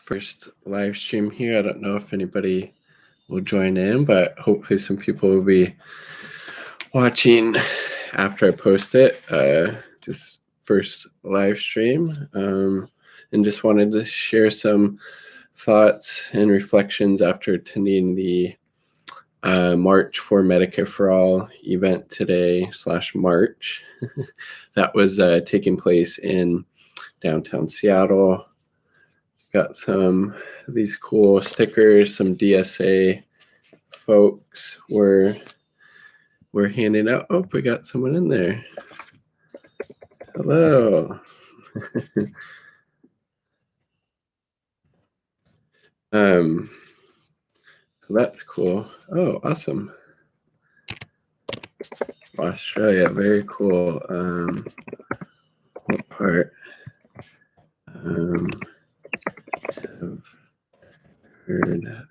first live stream here. I don't know if anybody will join in, but hopefully some people will be watching after I post it. Just first live stream, and just wanted to share some thoughts and reflections after attending the March for Medicare for All event today / March that was taking place in downtown Seattle. Got some of these cool stickers. Some DSA folks were handing out. Oh, we got someone in there. Hello. So that's cool. Oh, awesome. Australia, very cool. What part? I've heard.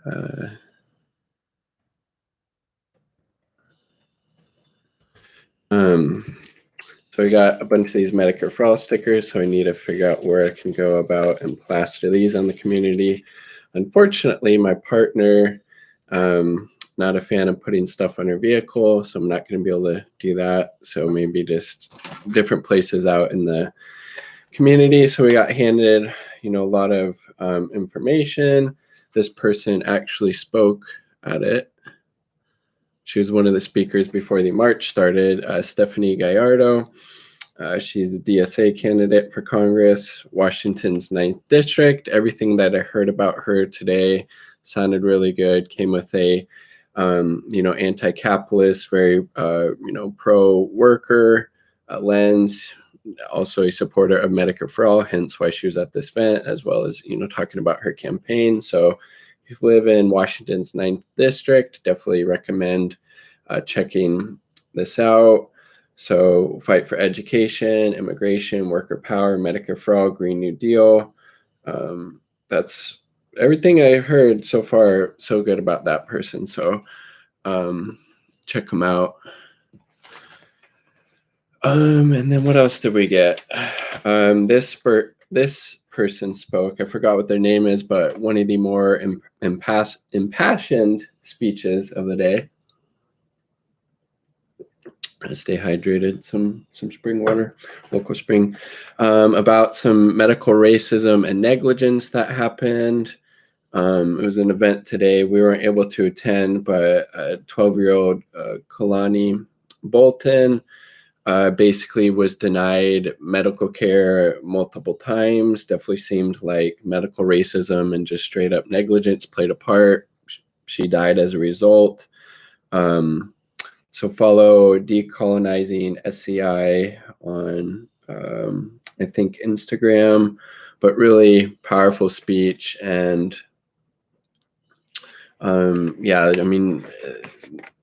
So I got a bunch of these Medicare for All stickers, so I need to figure out where I can go about and plaster these on the community. Unfortunately, my partner, not a fan of putting stuff on her vehicle, so I'm not going to be able to do that. So maybe just different places out in the community. So we got handed, a lot of information. This person actually spoke at it. She was one of the speakers before the march started, Stephanie Gallardo. She's a DSA candidate for Congress, Washington's 9th District. Everything that I heard about her today sounded really good. Came with a, anti-capitalist, very, pro-worker lens. Also a supporter of Medicare for All, hence why she was at this event, as well as, talking about her campaign. So if you live in Washington's 9th District, definitely recommend checking this out. So fight for education, immigration, worker power, Medicare for All, Green New Deal. That's everything I heard so far. So good about that person. So check them out. And then what else did we get? This person spoke. I forgot what their name is, but one of the more impassioned speeches of the day. Stay hydrated. Some spring water, local spring. About some medical racism and negligence that happened. It was an event today. We weren't able to attend, but a 12-year-old Kalani Bolton basically was denied medical care multiple times. Definitely seemed like medical racism and just straight up negligence played a part. She died as a result. So follow Decolonizing SCI on, I think, Instagram, but really powerful speech. And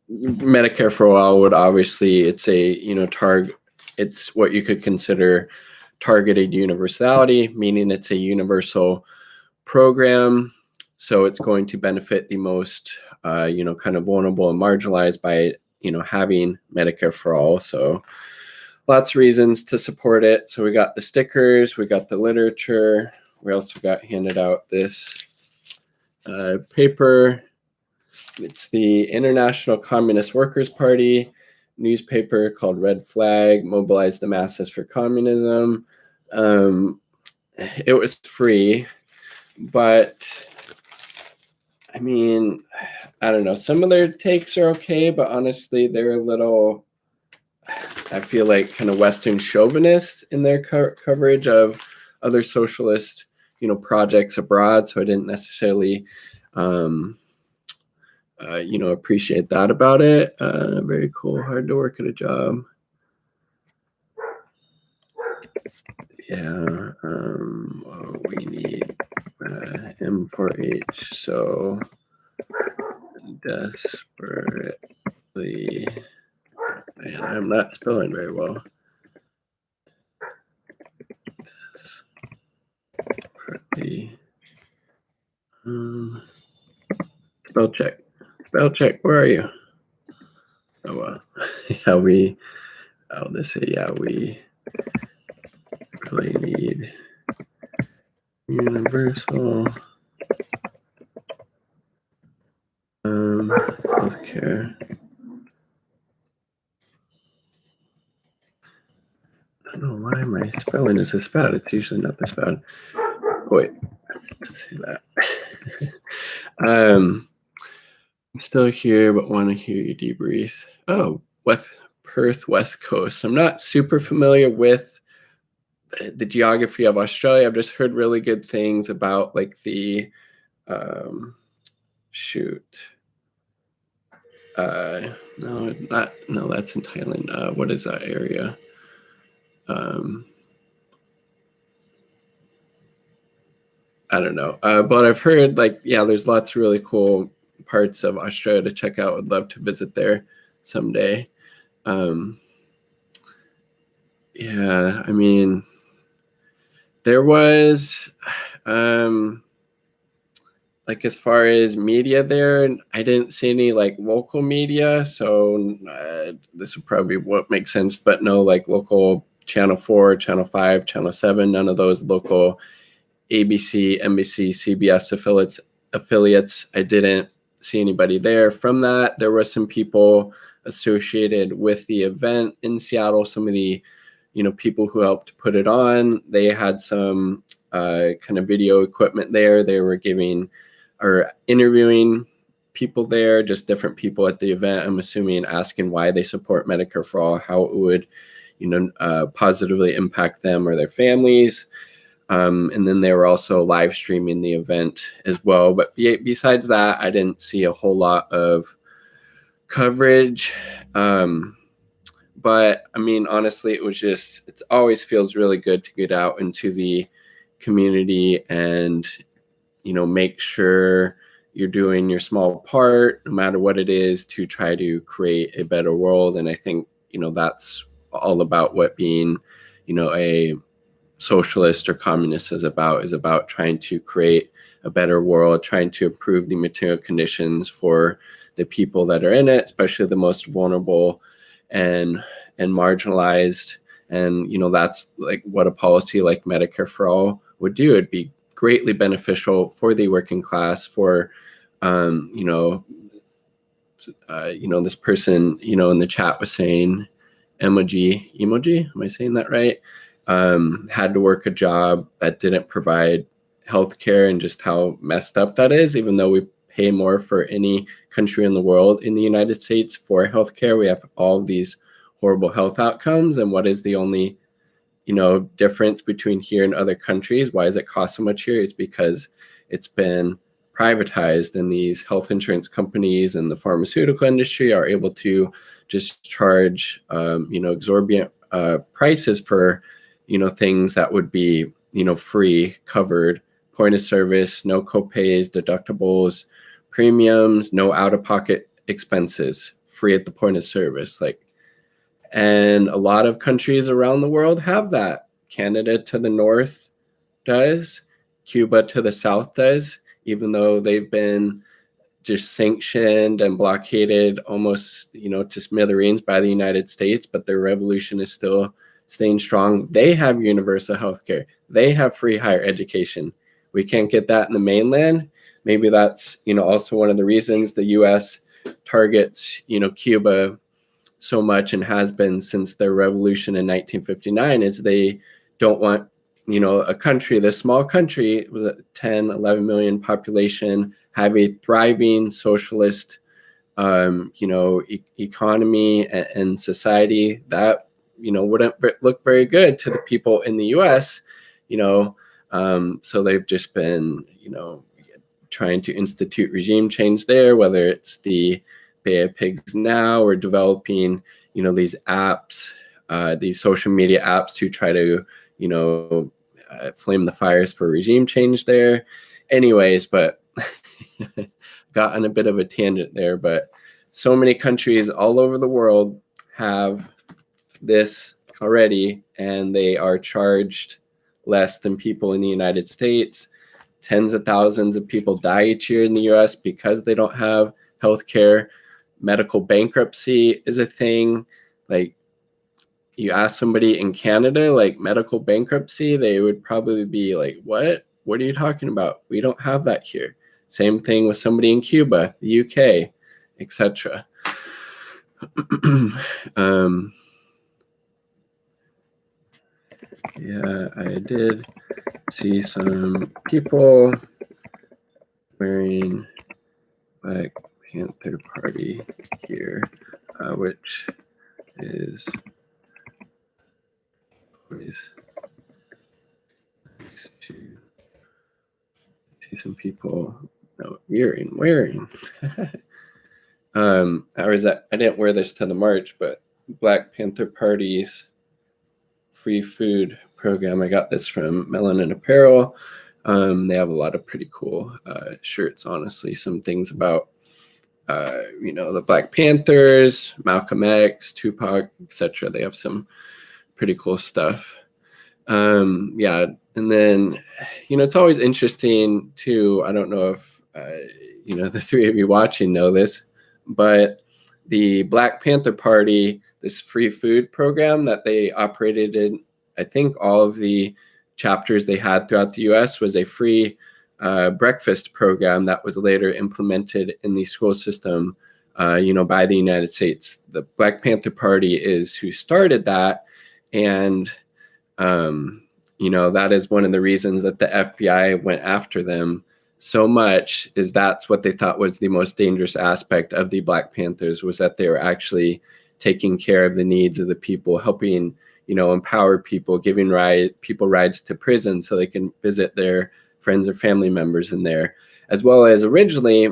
Medicare for All would obviously, it's a, it's what you could consider targeted universality, meaning it's a universal program. So it's going to benefit the most, kind of vulnerable and marginalized by, having Medicare for All. So lots of reasons to support it. So we got the stickers, we got the literature. We also got handed out this paper. It's the International Communist Workers' Party newspaper called Red Flag, Mobilize the Masses for Communism. It was free, but I mean, I don't know. Some of their takes are okay, but honestly, they're a little, I feel like, kind of Western chauvinist in their coverage of other socialist, projects abroad. So I didn't necessarily, appreciate that about it. Very cool. Hard to work at a job. Yeah. We need M4H. So desperately. Man, I'm not spelling very well. Spell check. Spell check. Where are you? Oh well. Yeah, we really need universal healthcare. I don't know why my spelling is this bad. It's usually not this bad. Oh, wait, say that. I'm still here, but want to hear you debrief. Oh, Perth, West Coast. I'm not super familiar with the geography of Australia. I've just heard really good things about like the no, that's in Thailand. What is that area? I don't know. But I've heard like, yeah, there's lots of really cool parts of Australia to check out. Would love to visit there someday. Yeah, I mean, there was like as far as media there, I didn't see any like local media, so this would probably what makes sense, but no like local Channel 4, Channel 5, Channel 7, none of those local ABC, NBC, CBS affiliates. I didn't see anybody there. From that, there were some people associated with the event in Seattle. Some of the, people who helped put it on, they had some kind of video equipment there. They were giving or interviewing people there, just different people at the event. I'm assuming asking why they support Medicare for All, how it would, positively impact them or their families. And then they were also live streaming the event as well. But besides that, I didn't see a whole lot of coverage. But I mean, honestly, it always feels really good to get out into the community and, make sure you're doing your small part, no matter what it is, to try to create a better world. And I think, that's all about what being, a socialist or communist is about trying to create a better world, trying to improve the material conditions for the people that are in it, especially the most vulnerable and marginalized. And that's like what a policy like Medicare for All would do. It'd be greatly beneficial for the working class, for this person in the chat was saying emoji, am I saying that right? Had to work a job that didn't provide healthcare, and just how messed up that is. Even though we pay more for any country in the world, in the United States for healthcare, we have all of these horrible health outcomes. And what is the only difference between here and other countries? Why does it cost so much here? It's because it's been privatized, and these health insurance companies and the pharmaceutical industry are able to just charge exorbitant prices for things that would be free, covered, point of service, no copays, deductibles, premiums, no out-of-pocket expenses, free at the point of service. And a lot of countries around the world have that. Canada to the north does, Cuba to the south does, even though they've been just sanctioned and blockaded almost, to smithereens by the United States, but their revolution is still staying strong. They have universal health care. They have free higher education. We can't get that in the mainland. Maybe that's, also one of the reasons the U.S. targets, Cuba so much, and has been since their revolution in 1959, is they don't want, a country, this small country with a 10, 11 million population, have a thriving socialist, economy and society that, wouldn't look very good to the people in the U.S., so they've just been, trying to institute regime change there, whether it's the Bay of Pigs now, or developing, these apps, these social media apps to try to, flame the fires for regime change there. Anyways, but got on a bit of a tangent there, but so many countries all over the world have this already, and they are charged less than people in the United States. Tens of thousands of people die each year in the US because they don't have health care. Medical bankruptcy is a thing. Like, you ask somebody in Canada, like medical bankruptcy, they would probably be like, what are you talking about? We don't have that here. Same thing with somebody in Cuba, the UK. etc. Yeah, I did see some people wearing Black Panther Party gear, which is always nice to see some people wearing. I didn't wear this to the march, but Black Panther Party's free food program. I got this from Melanin Apparel. They have a lot of pretty cool shirts, honestly. Some things about, the Black Panthers, Malcolm X, Tupac, etc. They have some pretty cool stuff. Yeah, and then, it's always interesting too. I don't know if, the three of you watching know this, but the Black Panther Party, this free food program that they operated in, I think all of the chapters they had throughout the US, was a free breakfast program that was later implemented in the school system, by the United States. The Black Panther Party is who started that. And, that is one of the reasons that the FBI went after them so much, is that's what they thought was the most dangerous aspect of the Black Panthers, was that they were actually taking care of the needs of the people, helping, empower people, giving people rides to prison so they can visit their friends or family members in there. As well as originally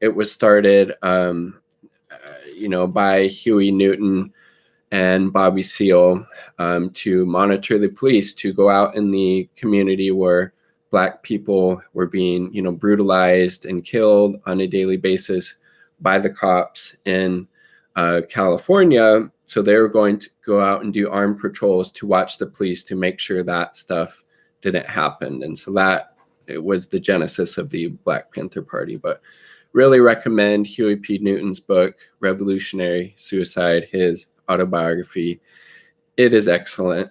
it was started, by Huey Newton and Bobby Seale, to monitor the police, to go out in the community where Black people were being, brutalized and killed on a daily basis by the cops in California. So they were going to go out and do armed patrols to watch the police, to make sure that stuff didn't happen. And so it was the genesis of the Black Panther Party. But really recommend Huey P. Newton's book, Revolutionary Suicide, his autobiography. It is excellent.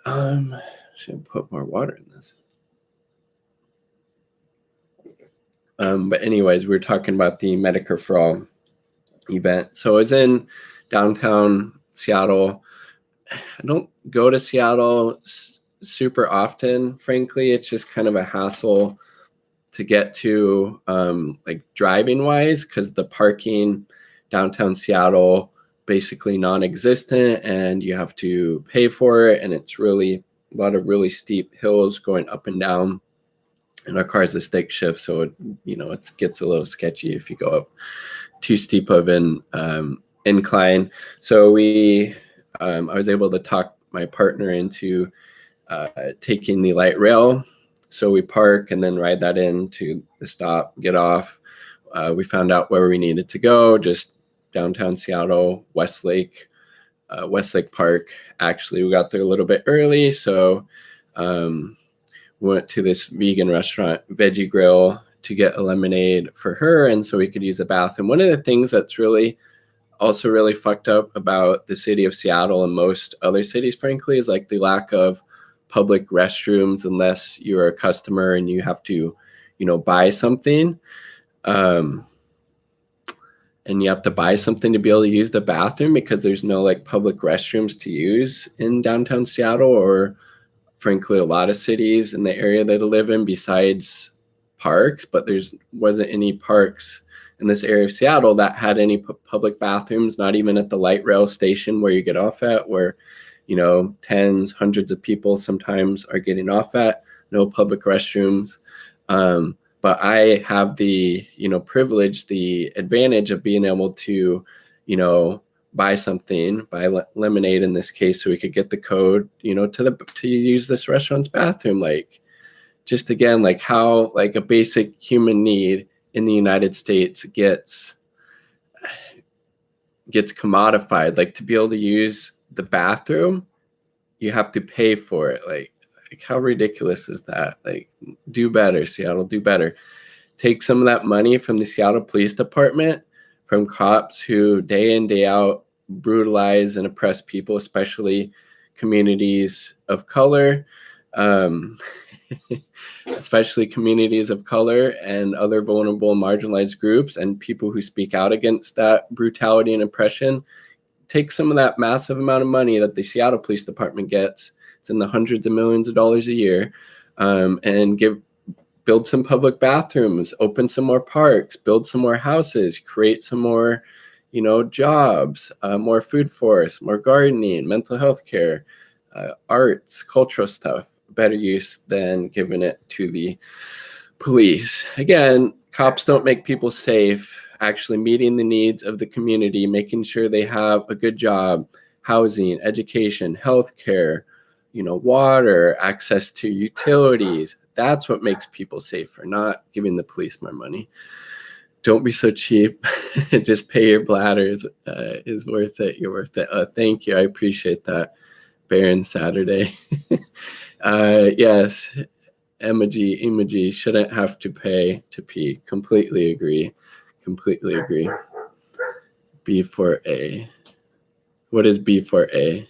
Should put more water in this. But anyways, we were talking about the Medicare for All event. So I was in downtown Seattle. I don't go to Seattle super often, frankly. It's just kind of a hassle to get to, like driving wise, because the parking downtown Seattle basically non-existent, and you have to pay for it, and it's really a lot of really steep hills going up and down, and our car's a stick shift, so it gets a little sketchy if you go up too steep of an incline. So I was able to talk my partner into taking the light rail. So we park and then ride that in to the stop, get off. We found out where we needed to go, just downtown Seattle, Westlake Park. Actually, we got there a little bit early, so we went to this vegan restaurant, Veggie Grill, to get a lemonade for her, and so we could use the bathroom. One of the things that's really fucked up about the city of Seattle and most other cities, frankly, is like the lack of public restrooms, unless you're a customer and you have to, buy something. And you have to buy something to be able to use the bathroom, because there's no like public restrooms to use in downtown Seattle, or frankly a lot of cities in the area that I live in, besides parks. But wasn't any parks in this area of Seattle that had any public bathrooms, not even at the light rail station where you get off at, where tens, hundreds of people sometimes are getting off at. No public restrooms. But I have the, privilege, the advantage of being able to, buy lemonade in this case, so we could get the code, to use this restaurant's bathroom. Like, just again, like how like a basic human need in the United States gets commodified. Like, to be able to use the bathroom, you have to pay for it. Like how ridiculous is that? Like, do better, Seattle, do better. Take some of that money from the Seattle Police Department, from cops who day in, day out brutalize and oppress people, especially communities of color. especially communities of color and other vulnerable marginalized groups and people who speak out against that brutality and oppression. Take some of that massive amount of money that the Seattle Police Department gets, it's in the hundreds of millions of dollars a year, and build some public bathrooms, open some more parks, build some more houses, create some more, jobs, more food forests, more gardening, mental health care, arts, cultural stuff. Better use than giving it to the police. Again, cops don't make people safe. Actually meeting the needs of the community, making sure they have a good job, housing, education, healthcare, water, access to utilities. That's what makes people safer, not giving the police more money. Don't be so cheap. Just pay your bladders. Is worth it. You're worth it. Thank you. I appreciate that. Baron Saturday. Yes. Emoji shouldn't have to pay to pee. Completely agree. B for A. What is B for A?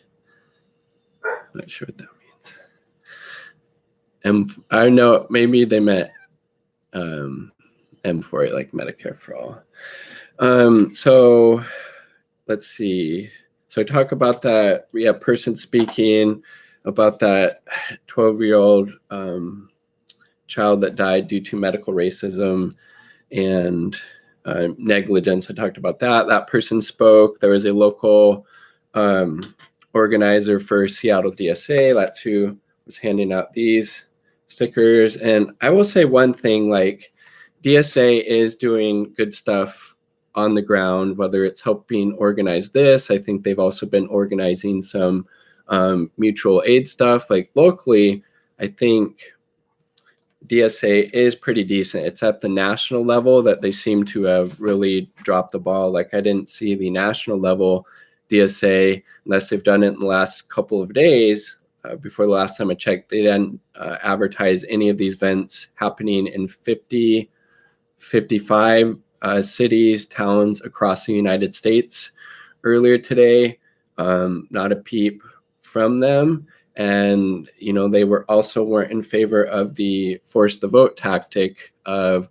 Not sure what that means. I know maybe they meant M for it, like Medicare for all. So let's see. So I talk about that person speaking about that 12-year-old child that died due to medical racism and negligence. I talked about that. That person spoke. There was a local organizer for Seattle DSA. That's who was handing out these stickers. And I will say one thing, like DSA is doing good stuff on the ground, whether it's helping organize this. I think they've also been organizing some mutual aid stuff. Like locally, I think DSA is pretty decent. It's at the national level that they seem to have really dropped the ball. Like I didn't see the national level DSA, unless they've done it in the last couple of days. Before the last time I checked, they didn't advertise any of these events happening in 55 cities, towns across the United States earlier today. Not a peep from them. And, they weren't in favor of the force the vote tactic of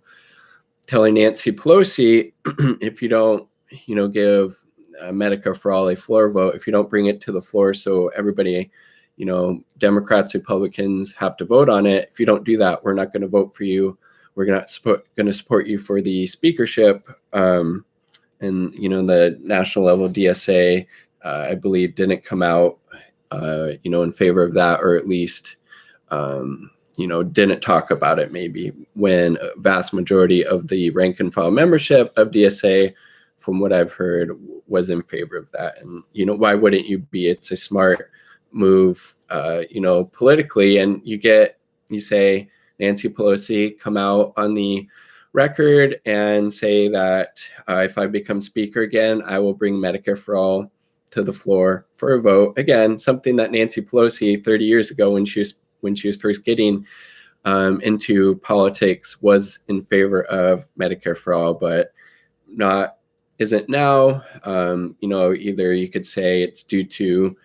telling Nancy Pelosi, if you don't, give Medicare for all a floor vote, if you don't bring it to the floor so everybody, Democrats, Republicans have to vote on it. If you don't do that, we're not going to vote for you. We're going to support you for the speakership. And, the national level DSA, I believe, didn't come out in favor of that, or at least, didn't talk about it maybe, when a vast majority of the rank and file membership of DSA, from what I've heard, was in favor of that. And, why wouldn't you be? It's a smart move, politically. And you say, Nancy Pelosi, come out on the record and say that if I become speaker again, I will bring Medicare for all to the floor for a vote. Again, something that Nancy Pelosi 30 years ago, when she was first getting into politics, was in favor of Medicare for all, but isn't now. Either you could say it's due to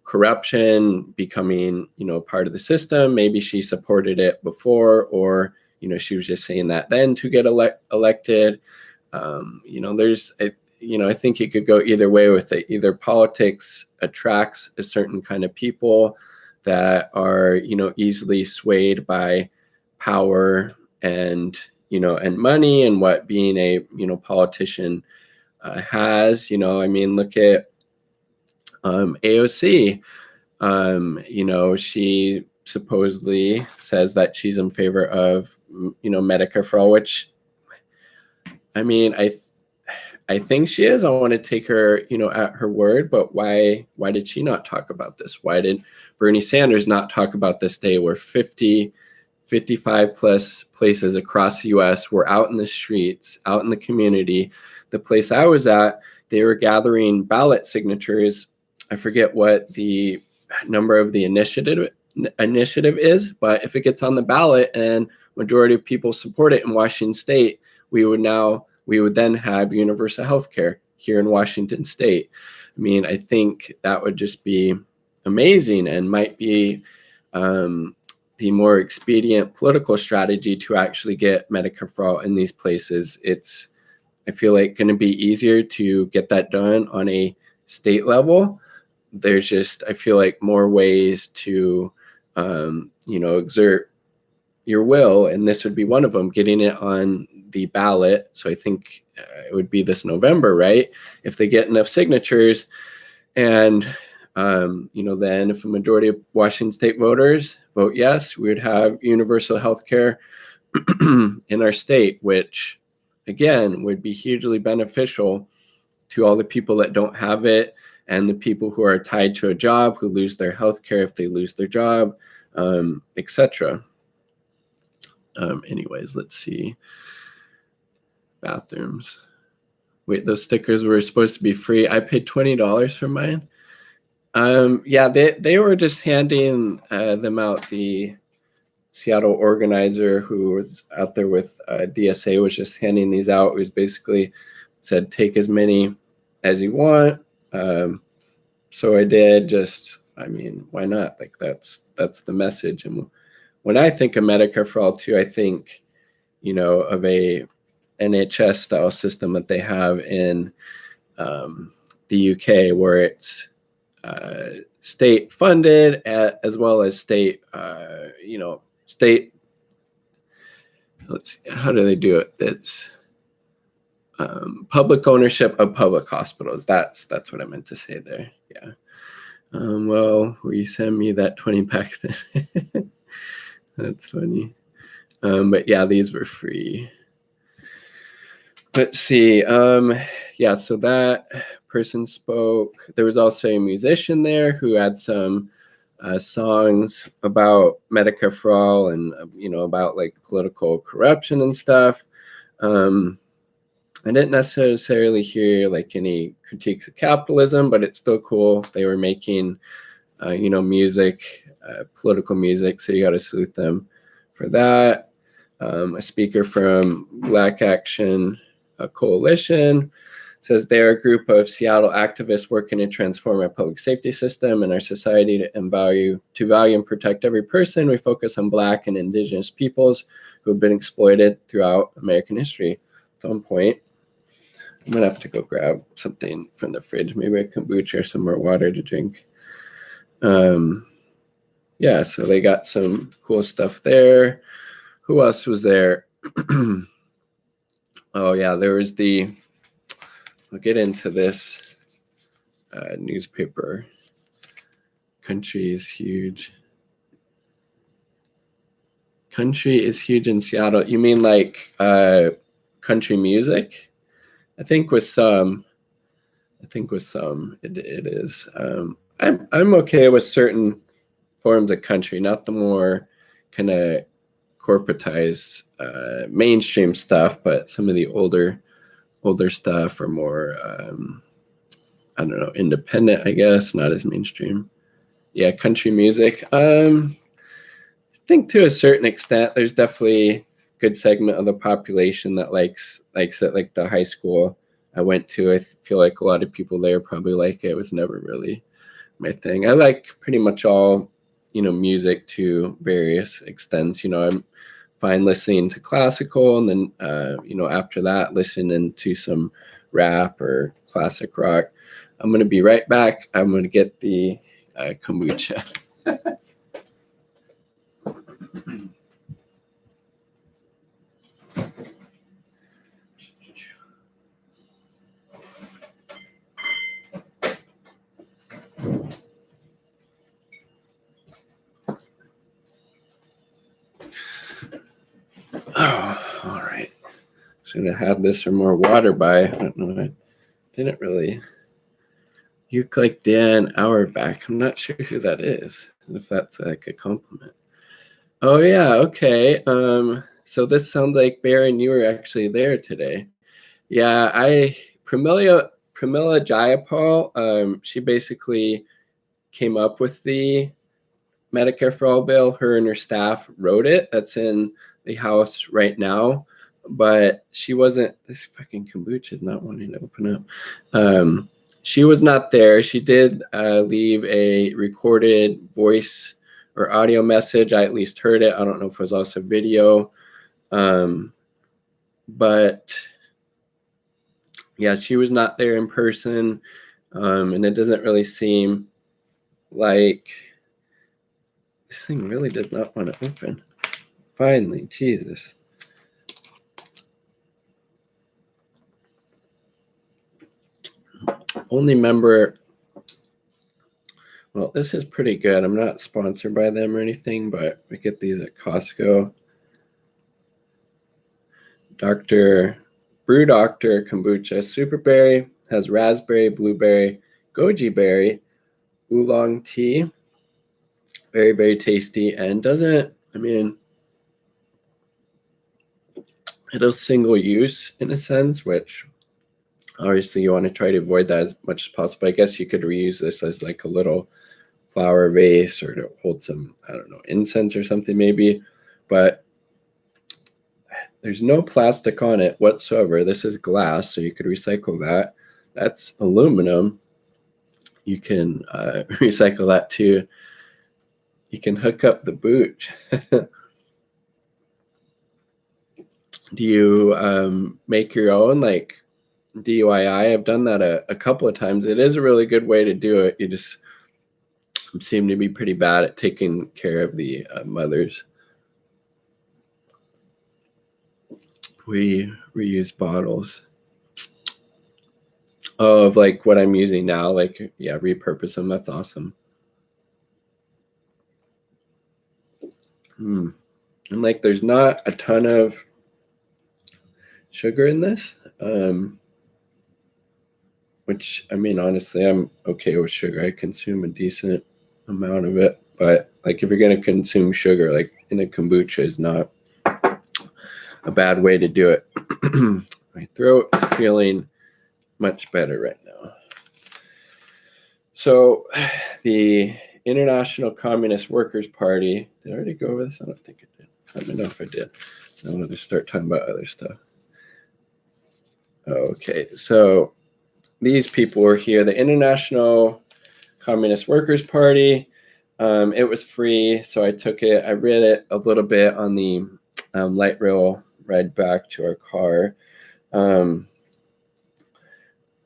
corruption becoming part of the system. Maybe she supported it before, or she was just saying that then to get elected. I think it could go either way with it. Either politics attracts a certain kind of people that are, easily swayed by power and, and money, and what being a, politician has. Look at AOC. She supposedly says that she's in favor of, Medicare for all, which, I think she is. I want to take her, at her word, but why did she not talk about this? Why did Bernie Sanders not talk about this day where 55 plus places across the US were out in the streets, out in the community? The place I was at, they were gathering ballot signatures. I forget what the number of the initiative is, but if it gets on the ballot and majority of people support it in Washington State, we would then have universal health care here in Washington State. I think that would just be amazing, and might be the more expedient political strategy to actually get Medicare for all in these places. It's, I feel like, going to be easier to get that done on a state level. There's just, I feel like, more ways to, exert your will, and this would be one of them, getting it on the ballot. So I think it would be this November, right? If they get enough signatures, and then if a majority of Washington state voters vote yes, we would have universal health care in our state, which again would be hugely beneficial to all the people that don't have it, and the people who are tied to a job, who lose their health care if they lose their job, etc. Anyways, let's see. Bathrooms. Wait, those stickers were supposed to be free. I paid $20 for mine. Yeah, they were just handing them out. The Seattle organizer who was out there with DSA was just handing these out. It was basically said, take as many as you want. So I did. Just, I mean, why not? Like, that's the message. And when I think of Medicare for all too, I think, of a NHS style system that they have in the UK, where it's state funded as well as state, state. Let's see, how do they do it? It's public ownership of public hospitals. That's what I meant to say there. Yeah. Well, will you send me that 20 back then? That's funny. But yeah, these were free. Let's see. Yeah, so that person spoke. There was also a musician there who had some songs about Medicare for all, and about like political corruption and stuff. I didn't necessarily hear like any critiques of capitalism, but it's still cool. They were making music, political music, so you got to salute them for that. A speaker from Black Action Coalition says they're a group of Seattle activists working to transform our public safety system and our society to value and protect every person. We focus on Black and Indigenous peoples who have been exploited throughout American history. It's on point. I'm gonna have to go grab something from the fridge, maybe a kombucha or some more water to drink. Yeah, so they got some cool stuff there. Who else was there? Oh yeah, there was I'll get into this newspaper. Country is huge. Country is huge in Seattle. You mean like country music? I think with some it is. I'm okay with certain forms of country, not the more kind of corporatized mainstream stuff, but some of the older stuff are more I don't know, independent, I guess, not as mainstream. Yeah, country music. I think to a certain extent, there's definitely good segment of the population that likes it. Like the high school I went to, I feel like a lot of people there probably like it. It was never really my thing. I like pretty much all, music to various extents. I'm fine listening to classical, and then after that, listening to some rap or classic rock. I'm gonna be right back. I'm gonna get the kombucha. Oh, all right. Should have had this or more water by. I don't know. I didn't really. You clicked Dan Auerbach. I'm not sure who that is. If that's like a compliment. Oh yeah. Okay. So this sounds like Baron, you were actually there today. Yeah. Pramila Jayapal. She basically came up with the Medicare for All bill. Her and her staff wrote it. That's in the House right now, but she wasn't. This fucking kombucha is not wanting to open up. She was not there. She did leave a recorded voice or audio message. I at least heard it. I don't know if it was also video. But yeah, she was not there in person. And it doesn't really seem like this thing really does not want to open. Finally, Jesus. Only member. Well, this is pretty good. I'm not sponsored by them or anything, but we get these at Costco. Brew Doctor Kombucha Superberry has raspberry, blueberry, goji berry, oolong tea. Very, very tasty, and doesn't, I mean, it'll single use in a sense, which obviously you want to try to avoid that as much as possible. I guess you could reuse this as like a little flower vase or to hold some, I don't know, incense or something maybe, but there's no plastic on it whatsoever. This is glass, so you could recycle that. That's aluminum. You can recycle that too. You can hook up the boot. Do you make your own, like DIY? I've done that a couple of times. It is a really good way to do it. You just seem to be pretty bad at taking care of the mothers. We reuse bottles of like what I'm using now. Like, yeah, repurpose them. That's awesome. And like, there's not a ton of sugar in this, which, I mean, honestly, I'm okay with sugar. I consume a decent amount of it, but like, if you're going to consume sugar, like in a kombucha is not a bad way to do it. My throat is feeling much better right now. So the International Communist Workers' Party, did I already go over this? I don't think I did. I don't know if I did. I want to start talking about other stuff. Okay, so these people were here. The International Communist Workers' Party. It was free, so I took it. I read it a little bit on the light rail ride back to our car.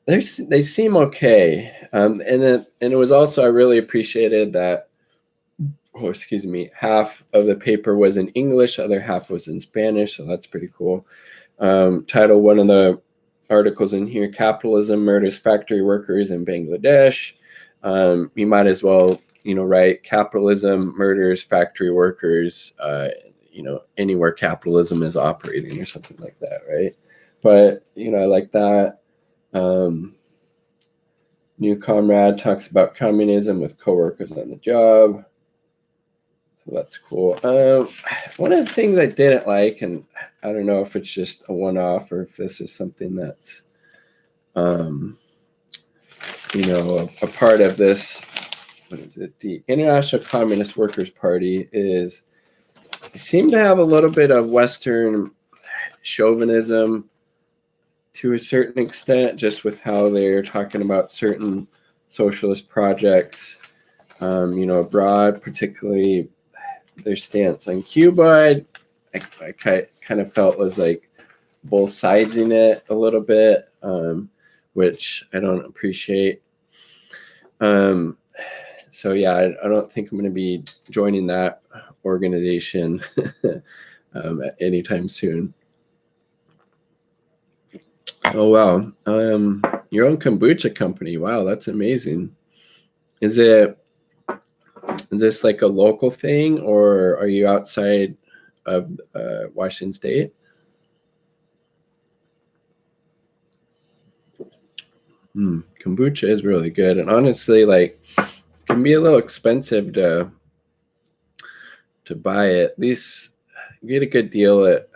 They seem okay, and it was also, I really appreciated that. Oh, excuse me. Half of the paper was in English, the other half was in Spanish, so that's pretty cool. Title one of the articles in here: Capitalism Murders Factory Workers in Bangladesh. You might as well, write Capitalism Murders Factory Workers, anywhere capitalism is operating or something like that, right? But, I like that. New comrade talks about communism with coworkers on the job. So that's cool. One of the things I didn't like, and I don't know if it's just a one-off or if this is something that's, a part of this. What is it? The International Communist Workers' Party is, they seem to have a little bit of Western chauvinism to a certain extent, just with how they're talking about certain socialist projects, abroad, particularly their stance on Cuba. I kind of felt was like both sides in it a little bit, which I don't appreciate. So yeah, I don't think I'm going to be joining that organization anytime soon. Oh wow, your own kombucha company. Wow, that's amazing. Is this like a local thing, or are you outside of Washington State? Kombucha is really good, and honestly, like, it can be a little expensive to buy it. At least you get a good deal at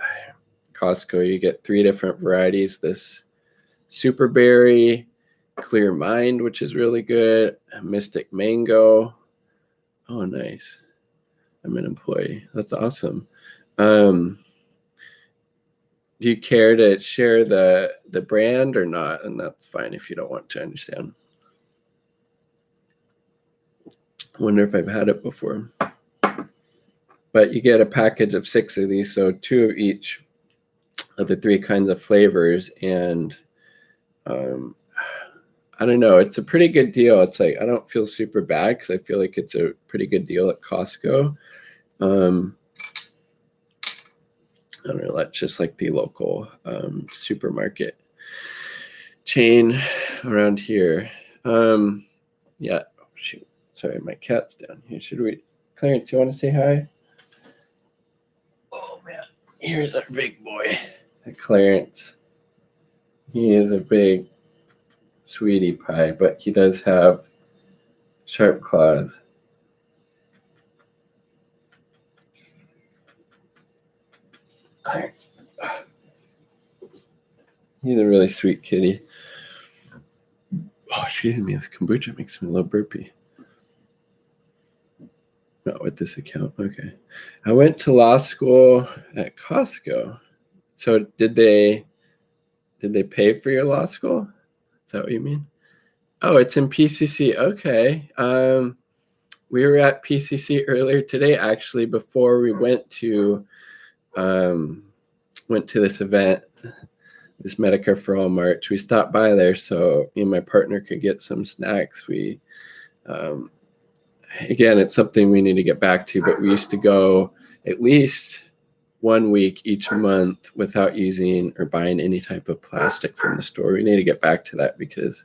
Costco. You get 3 different varieties. This Super Berry, Clear Mind, which is really good, Mystic Mango. Oh, nice. I'm an employee. That's awesome. Do you care to share the brand or not? And that's fine if you don't want to. Understand. I wonder if I've had it before. but you get a package of 6 of these, so 2 of each of the 3 kinds of flavors. And I don't know, it's a pretty good deal. It's like, I don't feel super bad because I feel like it's a pretty good deal at Costco. I don't know, that's just like the local supermarket chain around here. Yeah, oh, shoot, sorry, my cat's down here. Should we, Clarence, you want to say hi? Oh man, here's our big boy, Clarence. He is a big sweetie pie, but he does have sharp claws. Clarence. He's a really sweet kitty. Oh, excuse me, this kombucha makes me a little burpy. Not with this account. Okay. I went to law school at Costco. So did they pay for your law school? Is that what you mean? Oh, it's in PCC. Okay. We were at PCC earlier today, actually, before we went to this event, this Medicare for All March. We stopped by there so me and my partner could get some snacks. We again, it's something we need to get back to, but we used to go at least 1 week each month without using or buying any type of plastic from the store. We need to get back to that because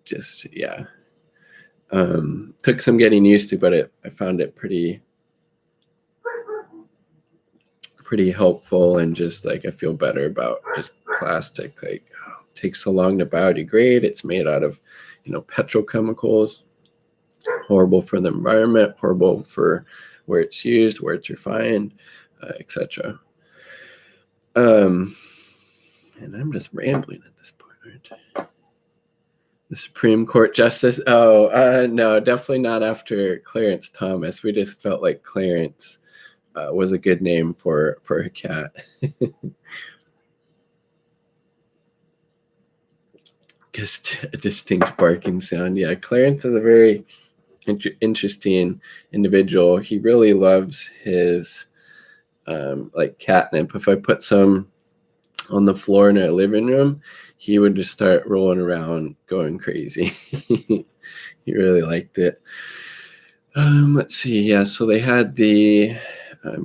just, yeah. Took some getting used to, but I found it pretty helpful, and just like I feel better about just plastic. Like, oh, it takes so long to biodegrade. It's made out of, petrochemicals. Horrible for the environment, horrible for where it's used, where it's refined, etc. And I'm just rambling at this point, aren't I? The Supreme Court Justice? Oh, no, definitely not after Clarence Thomas. We just felt like Clarence was a good name for a cat. Just a distinct barking sound. Yeah, Clarence is a very interesting individual. He really loves his like catnip. If I put some on the floor in our living room, he would just start rolling around going crazy. He really liked it. Let's see. Yeah, so they had the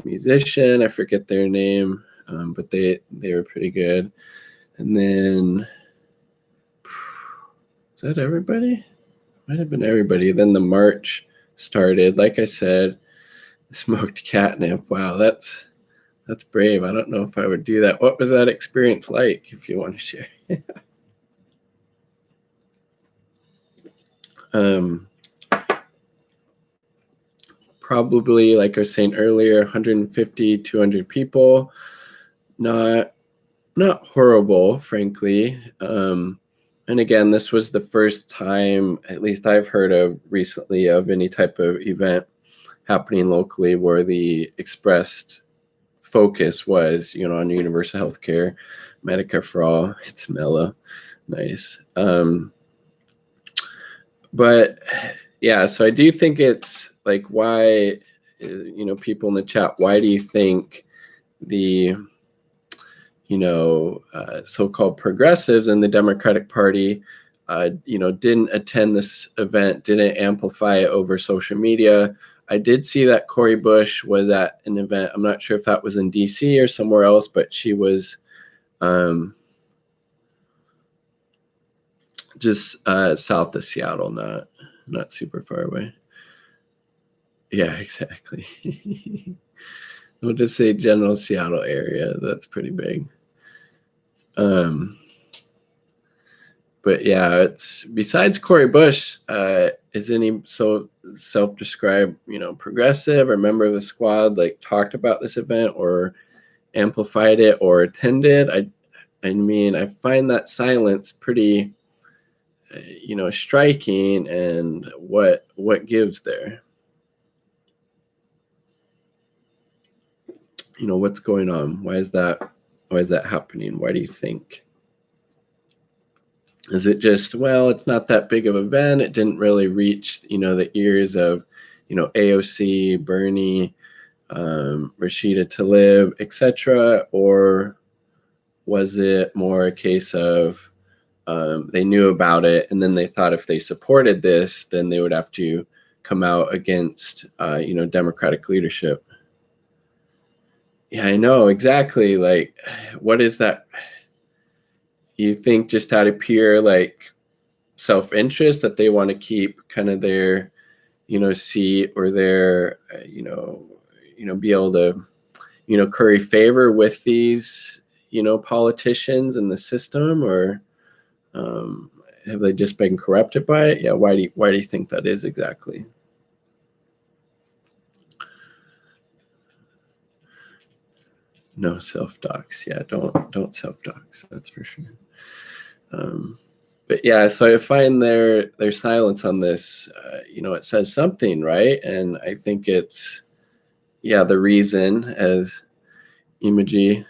musician, I forget their name, but they were pretty good. And then, is that everybody? Might have been everybody. Then the march started. Like I said, smoked catnip. Wow, that's brave. I don't know if I would do that. What was that experience like, if you want to share? Probably, like I was saying earlier, 150, 200 people. Not horrible, frankly. And again, this was the first time, at least I've heard of recently, of any type of event happening locally where the expressed focus was, on universal health care, Medicare for all. It's mellow. Nice. But yeah, so I do think it's like, why, people in the chat, why do you think the, so-called progressives in the Democratic Party, didn't attend this event, didn't amplify it over social media? I did see that Cori Bush was at an event. I'm not sure if that was in DC or somewhere else, but she was just south of Seattle, not super far away. Yeah, exactly. We'll just say general Seattle area. That's pretty big. But yeah, it's besides Cori Bush, is any so self-described, progressive or member of the squad like talked about this event or amplified it or attended? I mean, I find that silence pretty, striking. And what gives there? What's going on? Why is that happening? Why do you think? Is it just, well, it's not that big of an event. It didn't really reach, the ears of, AOC, Bernie, Rashida Tlaib, etc., or was it more a case of they knew about it and then they thought if they supported this, then they would have to come out against Democratic leadership? Yeah, I know exactly. Like, what is that? You think just out of pure like self-interest that they want to keep kind of their seat or their be able to curry favor with these politicians in the system, or um, have they just been corrupted by it? Yeah, why do you think that is exactly? No self-dox. Yeah, don't self-dox, that's for sure. But yeah, so I find their silence on this, it says something, right? And I think it's, yeah, the reason, as Imoji,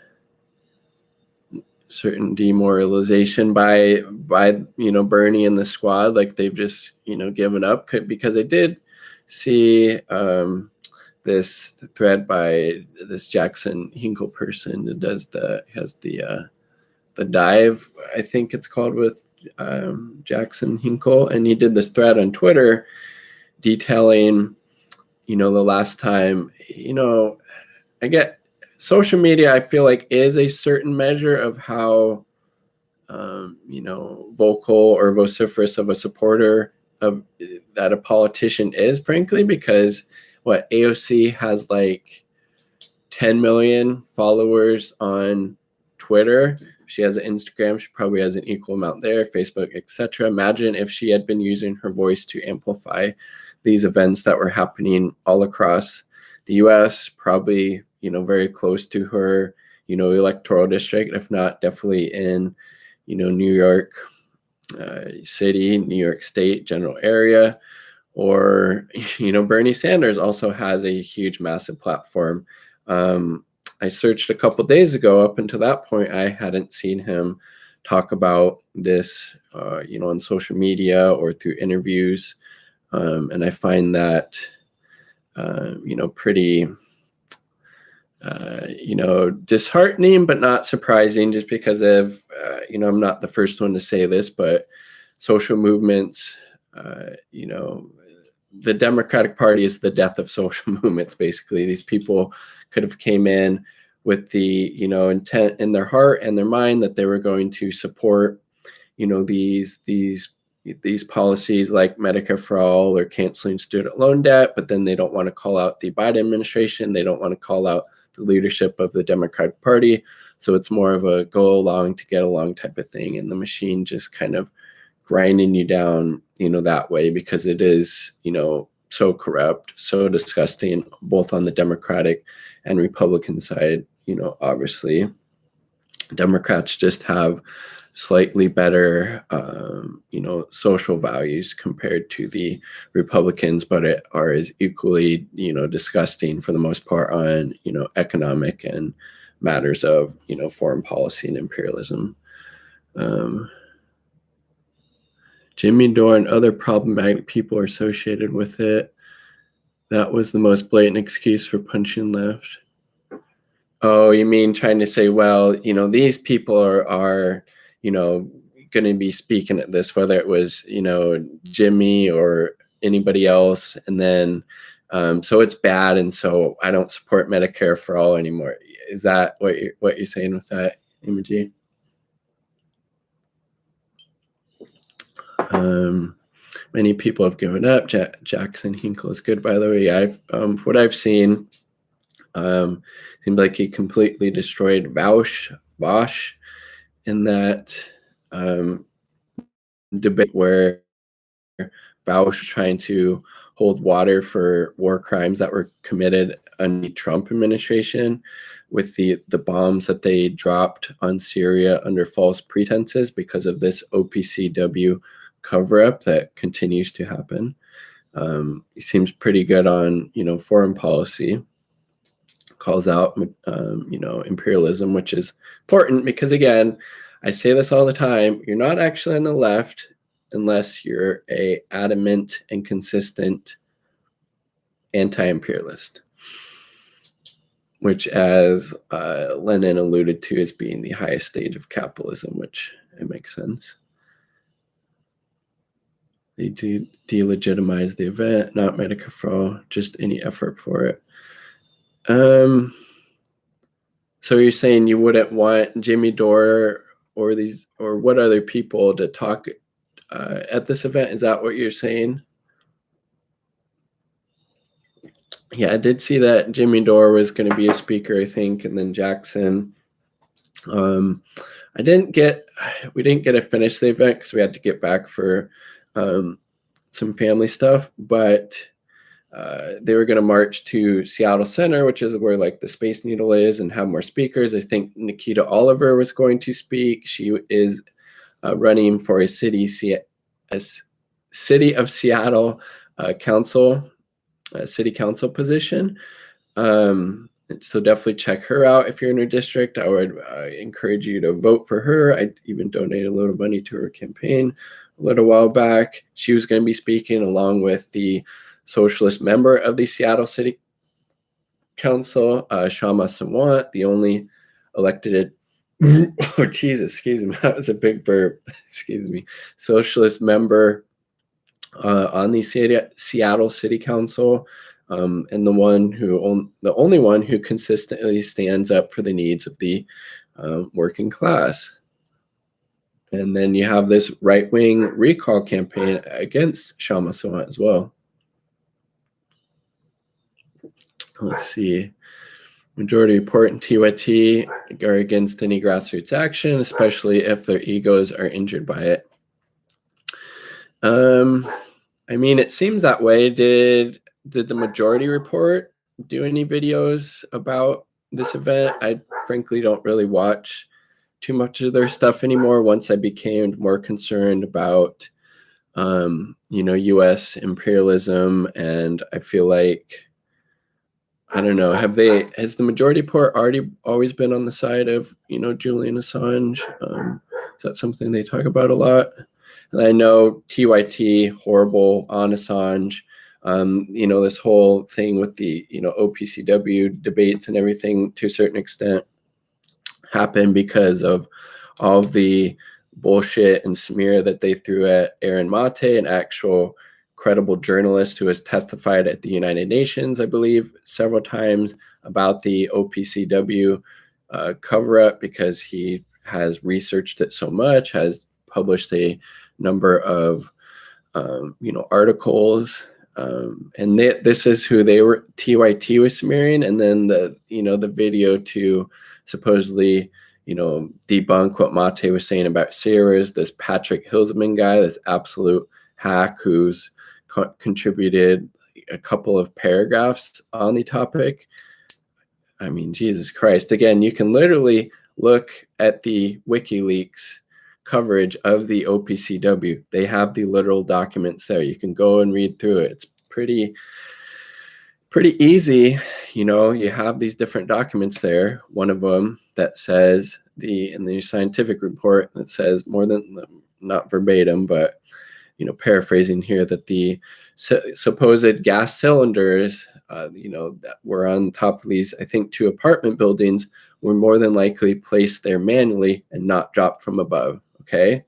certain demoralization by Bernie and the squad, like they've just given up, because I did see this thread by this Jackson Hinkle person that has the dive, I think it's called, with Jackson Hinkle, and he did this thread on Twitter detailing the last time, I get social media, I feel like, is a certain measure of how vocal or vociferous of a supporter of that a politician is, frankly, because what AOC has like 10 million followers on Twitter. She has an Instagram. She probably has an equal amount there, Facebook, etc. Imagine if she had been using her voice to amplify these events that were happening all across the U.S., probably, very close to her, electoral district, if not definitely in, New York City, New York State general area. Or, Bernie Sanders also has a huge, massive platform. I searched a couple days ago. Up until that point, I hadn't seen him talk about this, on social media or through interviews. And I find that, pretty, disheartening, but not surprising, just because of, I'm not the first one to say this, but social movements, the Democratic Party is the death of social movements. Basically, these people could have came in with the intent in their heart and their mind that they were going to support these policies like Medicare for all or canceling student loan debt, but then they don't want to call out the Biden administration. They don't want to call out the leadership of the Democratic Party. So it's more of a go along to get along type of thing, and the machine just kind of grinding you down, that way, because it is, so corrupt, so disgusting, both on the Democratic and Republican side. Obviously, Democrats just have slightly better, social values compared to the Republicans, but it are as equally, disgusting for the most part on, economic and matters of, foreign policy and imperialism. Jimmy Dore and other problematic people are associated with it. That was the most blatant excuse for punching left. Oh, you mean trying to say, well, these people are going to be speaking at this, whether it was, Jimmy or anybody else. And then, so it's bad. And so I don't support Medicare for all anymore. Is that what you're saying with that, Imoji? Many people have given up. Jackson Hinkle is good, by the way. What I've seen, seemed like he completely destroyed Bosch in that debate where Bosch was trying to hold water for war crimes that were committed under the Trump administration, with the bombs that they dropped on Syria under false pretenses because of this OPCW cover-up that continues to happen. He seems pretty good on, foreign policy, calls out, imperialism, which is important because, again, I say this all the time, you're not actually on the left unless you're a adamant and consistent anti-imperialist. which, as Lenin alluded to, as being the highest stage of capitalism, which it makes sense. They delegitimize the event, not Medicare for all, just any effort for it. So you're saying you wouldn't want Jimmy Dore or what other people to talk at this event? Is that what you're saying? Yeah, I did see that Jimmy Dore was going to be a speaker, I think, and then Jackson. We didn't get to finish the event because we had to get back for some family stuff, but they were going to march to Seattle Center, which is where like the Space Needle is, and have more speakers. I think Nikita Oliver was going to speak. She is running for a city of Seattle city council position. So definitely check her out if you're in her district. I would encourage you to vote for her. I even donated a little money to her campaign a little while back. She was going to be speaking along with the socialist member of the Seattle City Council, Shama Sawant, the only elected oh Jesus, excuse me, that was a big burp. Excuse me. Socialist member on the Seattle City Council, and the only one who consistently stands up for the needs of the working class. And then you have this right-wing recall campaign against Shama Sawant as well. Let's see. Majority report in TYT are against any grassroots action, especially if their egos are injured by it. I mean, it seems that way. Did the majority report do any videos about this event? I frankly don't really watch too much of their stuff anymore once I became more concerned about, U.S. imperialism, and I feel like, I don't know, has the majority report always been on the side of, Julian Assange? Is that something they talk about a lot? And I know TYT, horrible on Assange, this whole thing with the, OPCW debates and everything to a certain extent happened because of all of the bullshit and smear that they threw at Aaron Mate, an actual credible journalist who has testified at the United Nations, I believe, several times about the OPCW cover-up, because he has researched it so much, has published a number of articles, and this is who TYT was smearing. And then the video to supposedly debunk what Mate was saying about Syria is this Patrick Hillsman guy, this absolute hack who's contributed a couple of paragraphs on the topic. I mean, Jesus Christ. Again, you can literally look at the WikiLeaks coverage of the OPCW. They have the literal documents there. You can go and read through it. It's pretty easy. You have these different documents there. One of them that says in the scientific report that says, more than, not verbatim, but paraphrasing here, that the supposed gas cylinders that were on top of these, I think, 2 apartment buildings, were more than likely placed there manually and not dropped from above. Okay,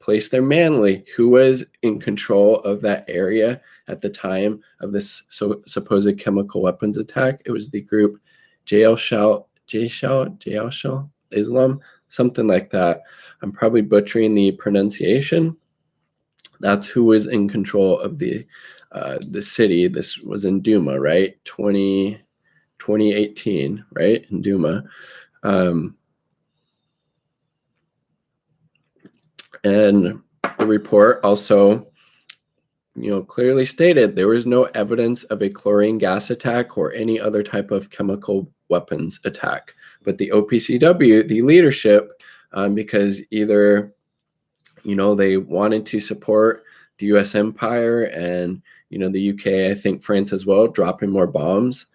placed there manually. Who was in control of that area at the time of this supposed chemical weapons attack? It was the group Jaysh Islam, something like that. I'm probably butchering the pronunciation. That's who was in control of the city. This was in Duma, right? 2018, right? In Duma. And the report also, clearly stated there was no evidence of a chlorine gas attack or any other type of chemical weapons attack. But the OPCW, the leadership, because either, they wanted to support the U.S. empire and, the UK, I think France as well, dropping more bombs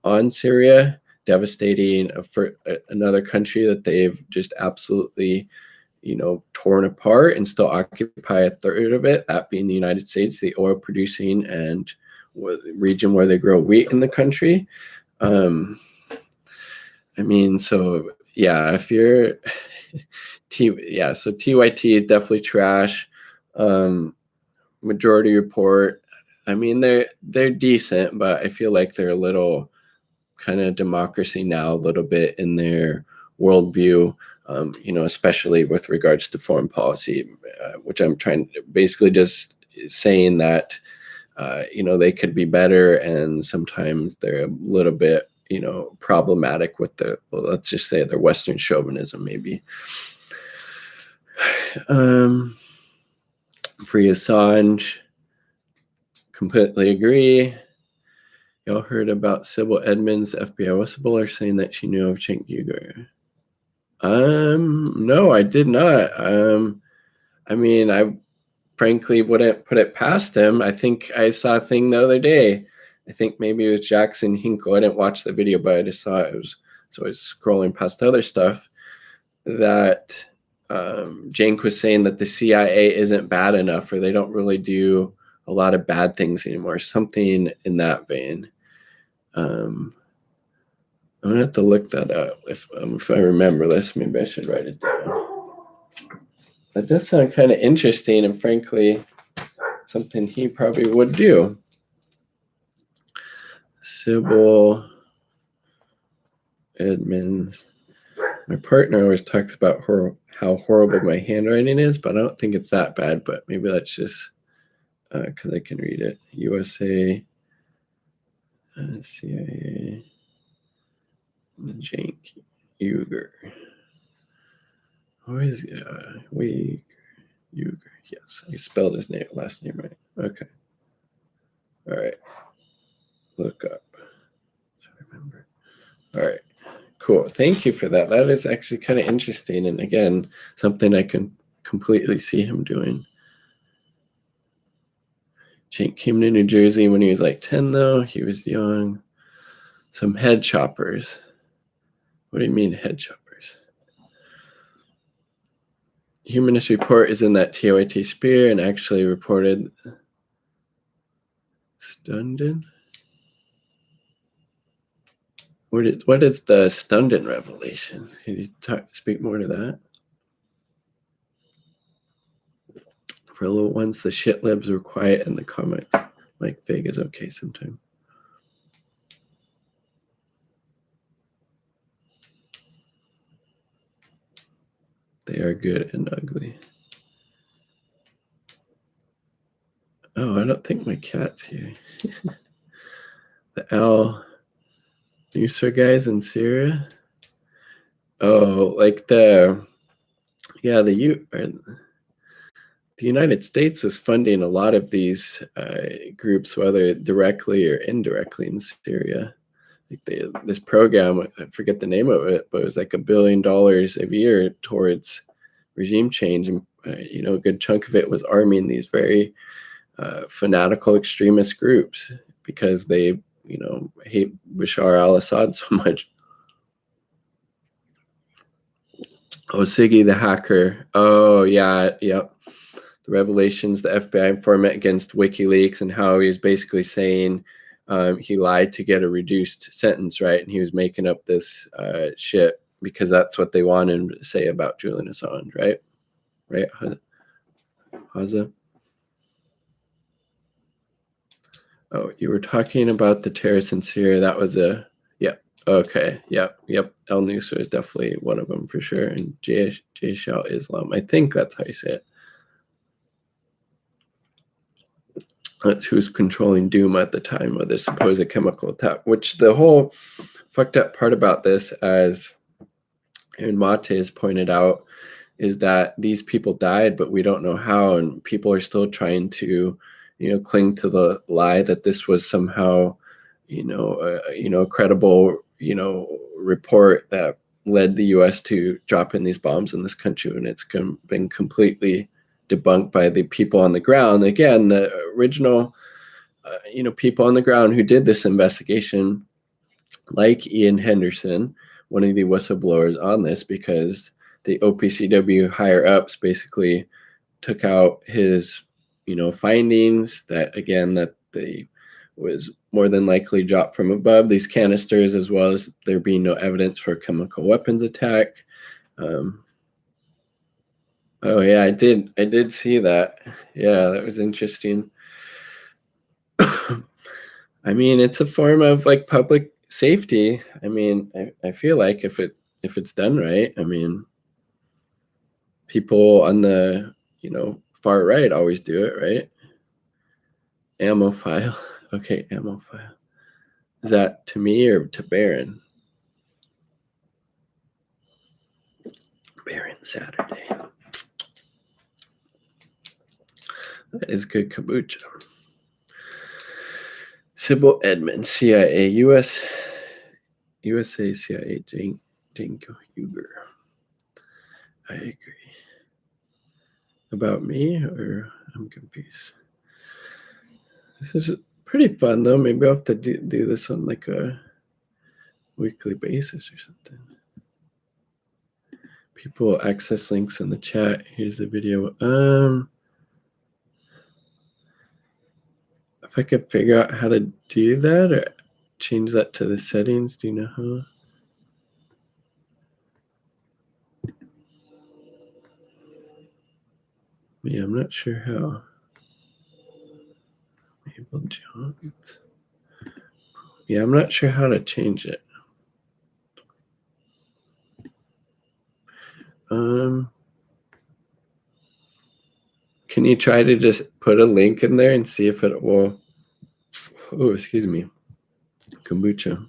on Syria, devastating for another country that they've just absolutely torn apart and still occupy a third of it, that being the United States, the oil producing and region where they grow wheat in the country. I mean, so yeah, if you're so TYT is definitely trash. Majority Report, I mean, they're decent, but I feel like they're a little kind of democracy now, a little bit in their worldview, especially with regards to foreign policy, which I'm trying to basically just saying that, they could be better, and sometimes they're a little bit, problematic with let's just say their Western chauvinism, maybe. Free Assange, completely agree. Y'all heard about Sybil Edmonds, the FBI whistleblower, saying that she knew of Cenk Uygur? No, I did not. I mean, I frankly wouldn't put it past him. I think I saw a thing the other day. I think maybe it was Jackson Hinkle. I didn't watch the video, but I just saw it. So I was scrolling past other stuff that Cenk was saying that the CIA isn't bad enough, or they don't really do a lot of bad things anymore. Something in that vein. I'm gonna have to look that up. If I remember this, maybe I should write it down. That does sound kind of interesting, and frankly, something he probably would do. Sybil Edmonds. My partner always talks about how horrible my handwriting is, but I don't think it's that bad. But maybe that's just because I can read it. USA, CIA, Cenk Uygur. Who is Uygur? Yes, I spelled his last name right. Okay. All right. Look up. I remember. All right. Cool. Thank you for that. That is actually kind of interesting, and again, something I can completely see him doing. Cenk came to New Jersey when he was like 10, though. He was young. Some head choppers. What do you mean head choppers? Humanist Report is in that TOIT sphere and actually reported Stundin. What is the Stundin revelation? Can you speak more to that? For a little once, the shit libs were quiet in the comments. Mike Fig is okay sometimes. They are good and ugly. Oh, I don't think my cat's here. The Al Nusra guys in Syria. Oh, like the United States was funding a lot of these groups, whether directly or indirectly in Syria. Like this program, I forget the name of it, but it was like $1 billion a year towards regime change, and a good chunk of it was arming these very fanatical extremist groups because they hate Bashar al-Assad so much. Oh, Siggy the hacker. Oh yeah, yep. The revelations, the FBI informant against WikiLeaks, and how he was basically saying he lied to get a reduced sentence, right? And he was making up this shit because that's what they wanted him to say about Julian Assange, right? Right, Haza? Oh, you were talking about the terrorists in Syria. That was okay. Yep. El Nusra is definitely one of them for sure. And Jaish al-Islam. I think that's how you say it. That's who's controlling Duma at the time of this supposed chemical attack, which the whole fucked up part about this, as Aaron Mate has pointed out, is that these people died, but we don't know how, and people are still trying to, cling to the lie that this was somehow, a credible, report that led the U.S. to drop in these bombs in this country, and it's been completely debunked by the people on the ground. Again, the original, people on the ground who did this investigation, like Ian Henderson, one of the whistleblowers on this, because the OPCW higher ups basically took out his, findings that, again, that they was more than likely dropped from above these canisters, as well as there being no evidence for a chemical weapons attack. Oh yeah, I did see that. Yeah, that was interesting. I mean, it's a form of like public safety. I mean, I feel like if it's done right, I mean, people on the far right always do it, right? Ammo file. Okay, ammo file. Is that to me or to Baron? Baron Saturday. That is good kombucha. Sybil Edmonds, CIA, USA CIA, Janko Huger. I agree. About me, or I'm confused. This is pretty fun, though. Maybe I'll have to do this on like a weekly basis or something. People access links in the chat. Here's the video. If I could figure out how to do that or change that to the settings, do you know how? Yeah, I'm not sure how. Mabel Jones. Yeah, I'm not sure how to change it. Can you try to just put a link in there and see if it will? Oh, excuse me. Kombucha.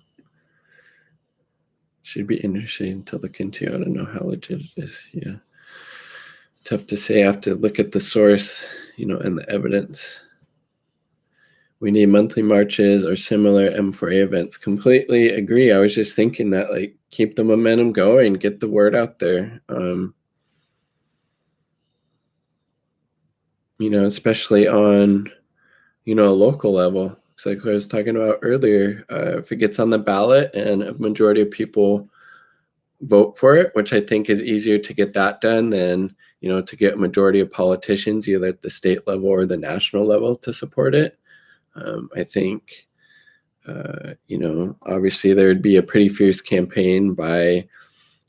Should be interesting to look into. I don't know how legit it is. Yeah. Tough to say. I have to look at the source, and the evidence. We need monthly marches or similar M4A events. Completely agree. I was just thinking that, like, keep the momentum going, get the word out there. Especially on, a local level. It's like I was talking about earlier. If it gets on the ballot and a majority of people vote for it, which I think is easier to get that done than, to get a majority of politicians, either at the state level or the national level, to support it. I think, obviously there would be a pretty fierce campaign by,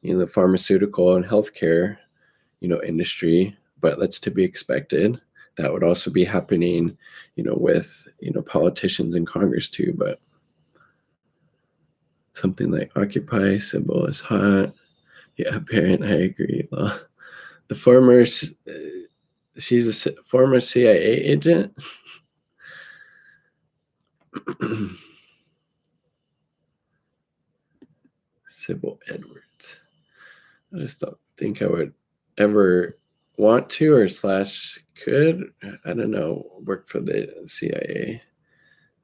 the pharmaceutical and healthcare, industry, but that's to be expected. That would also be happening, with, politicians in Congress too. But something like Occupy symbol is hot. Yeah, Baron, I agree. Well, the former, she's a former CIA agent. Sybil Edwards. I just don't think I would ever want to or / could. I don't know. Work for the CIA.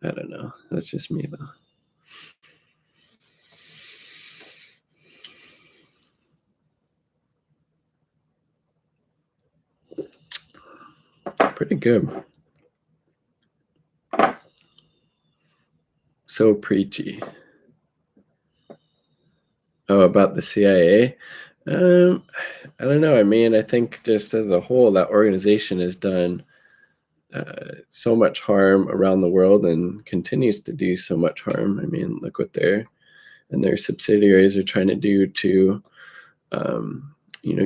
I don't know. That's just me though. Pretty good. So preachy. Oh, about the CIA? I don't know. I mean, I think just as a whole, that organization has done so much harm around the world and continues to do so much harm. I mean, look what their subsidiaries are trying to do to,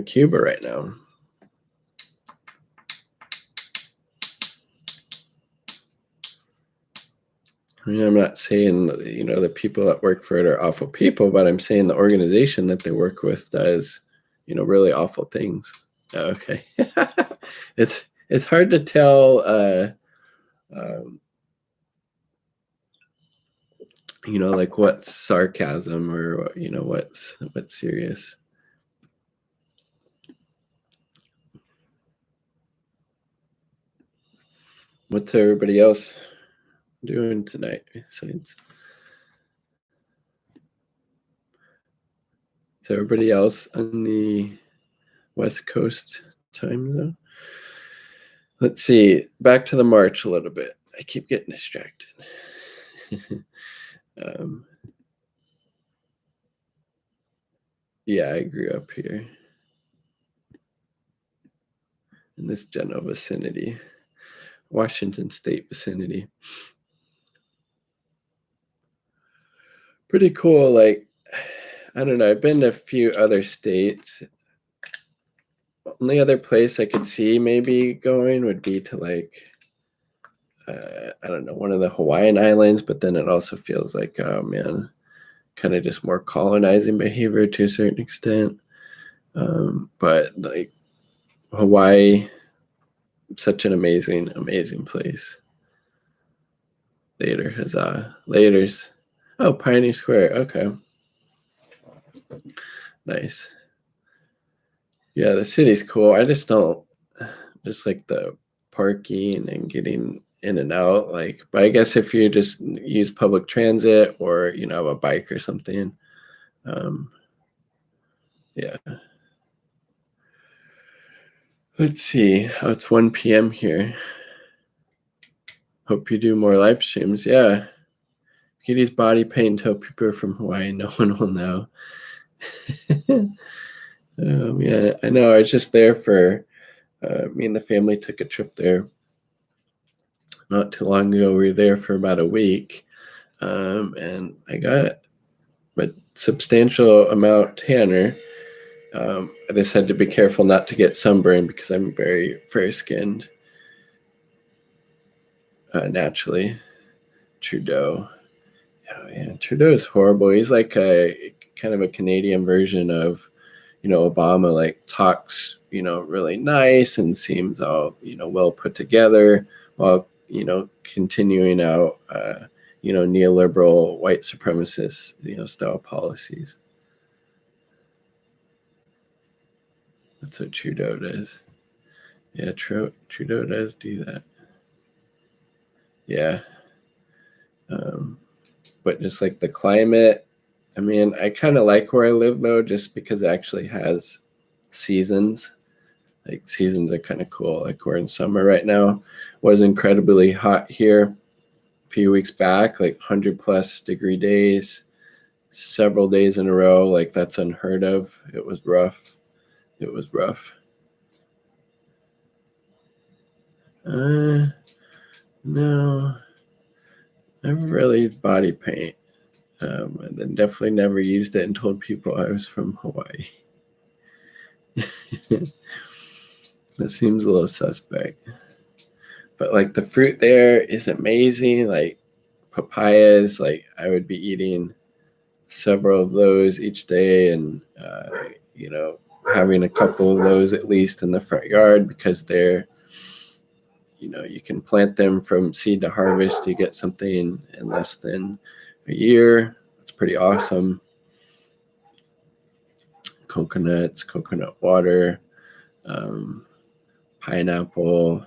Cuba right now. I mean, I'm not saying, the people that work for it are awful people, but I'm saying the organization that they work with does, really awful things. Okay. It's hard to tell, like what's sarcasm or, what's serious. What's everybody else doing tonight besides? Is everybody else on the West Coast time zone? Let's see. Back to the march a little bit. I keep getting distracted. Yeah, I grew up here in this general vicinity, Washington State vicinity. pretty cool. Like, I don't know. I've been to a few other states. Only other place I could see maybe going would be to like, I don't know, one of the Hawaiian islands. But then it also feels like, oh man, kind of just more colonizing behavior to a certain extent. But like Hawaii, such an amazing, amazing place. Later, huzzah. Laters. Oh, Pioneer Square. Okay. Nice. Yeah, the city's cool. I just don't, just like the parking and getting in and out. Like, but I guess if you just use public transit or, have a bike or something, um, yeah. Let's see. Oh, it's 1 p.m. here. Hope you do more live streams. Yeah. Kitty's body paint. Tell people are from Hawaii. No one will know. Yeah, I know. I was just there for, me and the family took a trip there not too long ago. We were there for about a week, and I got a substantial amount tanner. I just had to be careful not to get sunburned because I'm very fair skinned naturally. Trudeau. Oh, yeah, Trudeau is horrible. He's like a kind of a Canadian version of, Obama. Like talks, really nice and seems all, well put together, while continuing out, neoliberal white supremacist, style policies. That's what Trudeau does. Yeah, Trudeau does do that. Yeah. But just like the climate, I mean, I kind of like where I live though, just because it actually has seasons. Like seasons are kind of cool. Like we're in summer right now. It was incredibly hot here a few weeks back, like 100+ degree days, several days in a row. Like that's unheard of. It was rough. It was rough. No, never really used body paint. And then definitely never used it and told people I was from Hawaii. That seems a little suspect. But like the fruit there is amazing. Like papayas, like I would be eating several of those each day, and having a couple of those at least in the front yard, because they're, you can plant them from seed to harvest. You get something in less than a year. It's pretty awesome. Coconuts, coconut water, pineapple,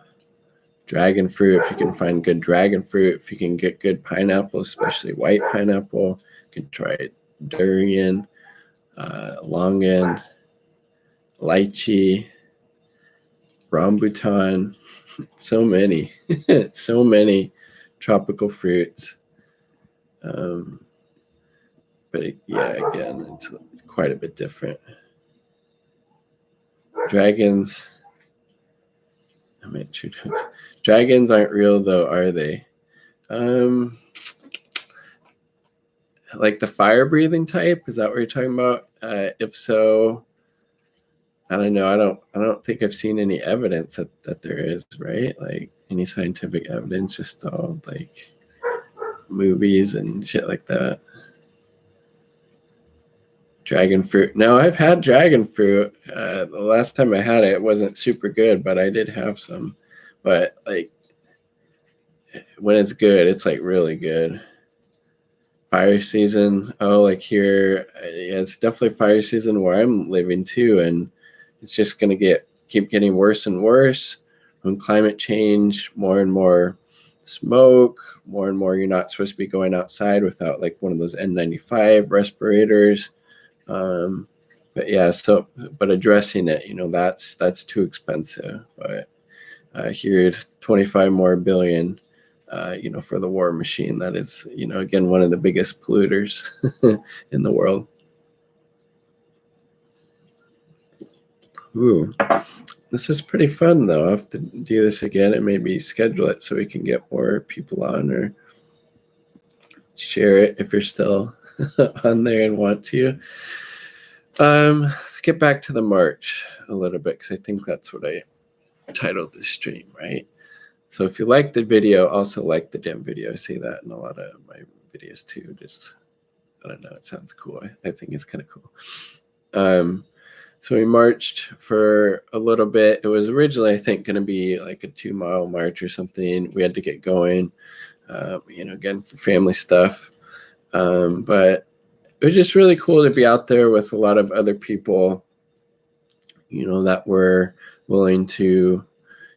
dragon fruit. If you can find good dragon fruit, if you can get good pineapple, especially white pineapple, you can try durian, longan, lychee, rambutan. So many, so many tropical fruits. But yeah, again, it's quite a bit different. Dragons. I mean, dragons aren't real though, are they? Like the fire breathing type, is that what you're talking about? If so, I don't know. I don't think I've seen any evidence that there is, right? Like any scientific evidence, just all like movies and shit like that. Dragon fruit. No, I've had dragon fruit. The last time I had it, it wasn't super good, but I did have some. But like when it's good, it's like really good. Fire season. Oh, like here, yeah, it's definitely fire season where I'm living too, and it's just gonna keep getting worse and worse. When climate change, more and more smoke, more and more you're not supposed to be going outside without like one of those N95 respirators. But yeah, but addressing it, that's too expensive. But here's 25 more billion, for the war machine. That is, again, one of the biggest polluters in the world. Ooh, this is pretty fun though. I'll have to do this again and maybe schedule it so we can get more people on, or share it if you're still on there and want to. Let's get back to the march a little bit, because I think that's what I titled this stream, right? So if you like the video, also like the damn video. I say that in a lot of my videos too. Just, I don't know, it sounds cool. I think it's kind of cool. So we marched for a little bit. It was originally, I think, going to be like a 2-mile march or something. We had to get going, again, for family stuff. But it was just really cool to be out there with a lot of other people, that were willing to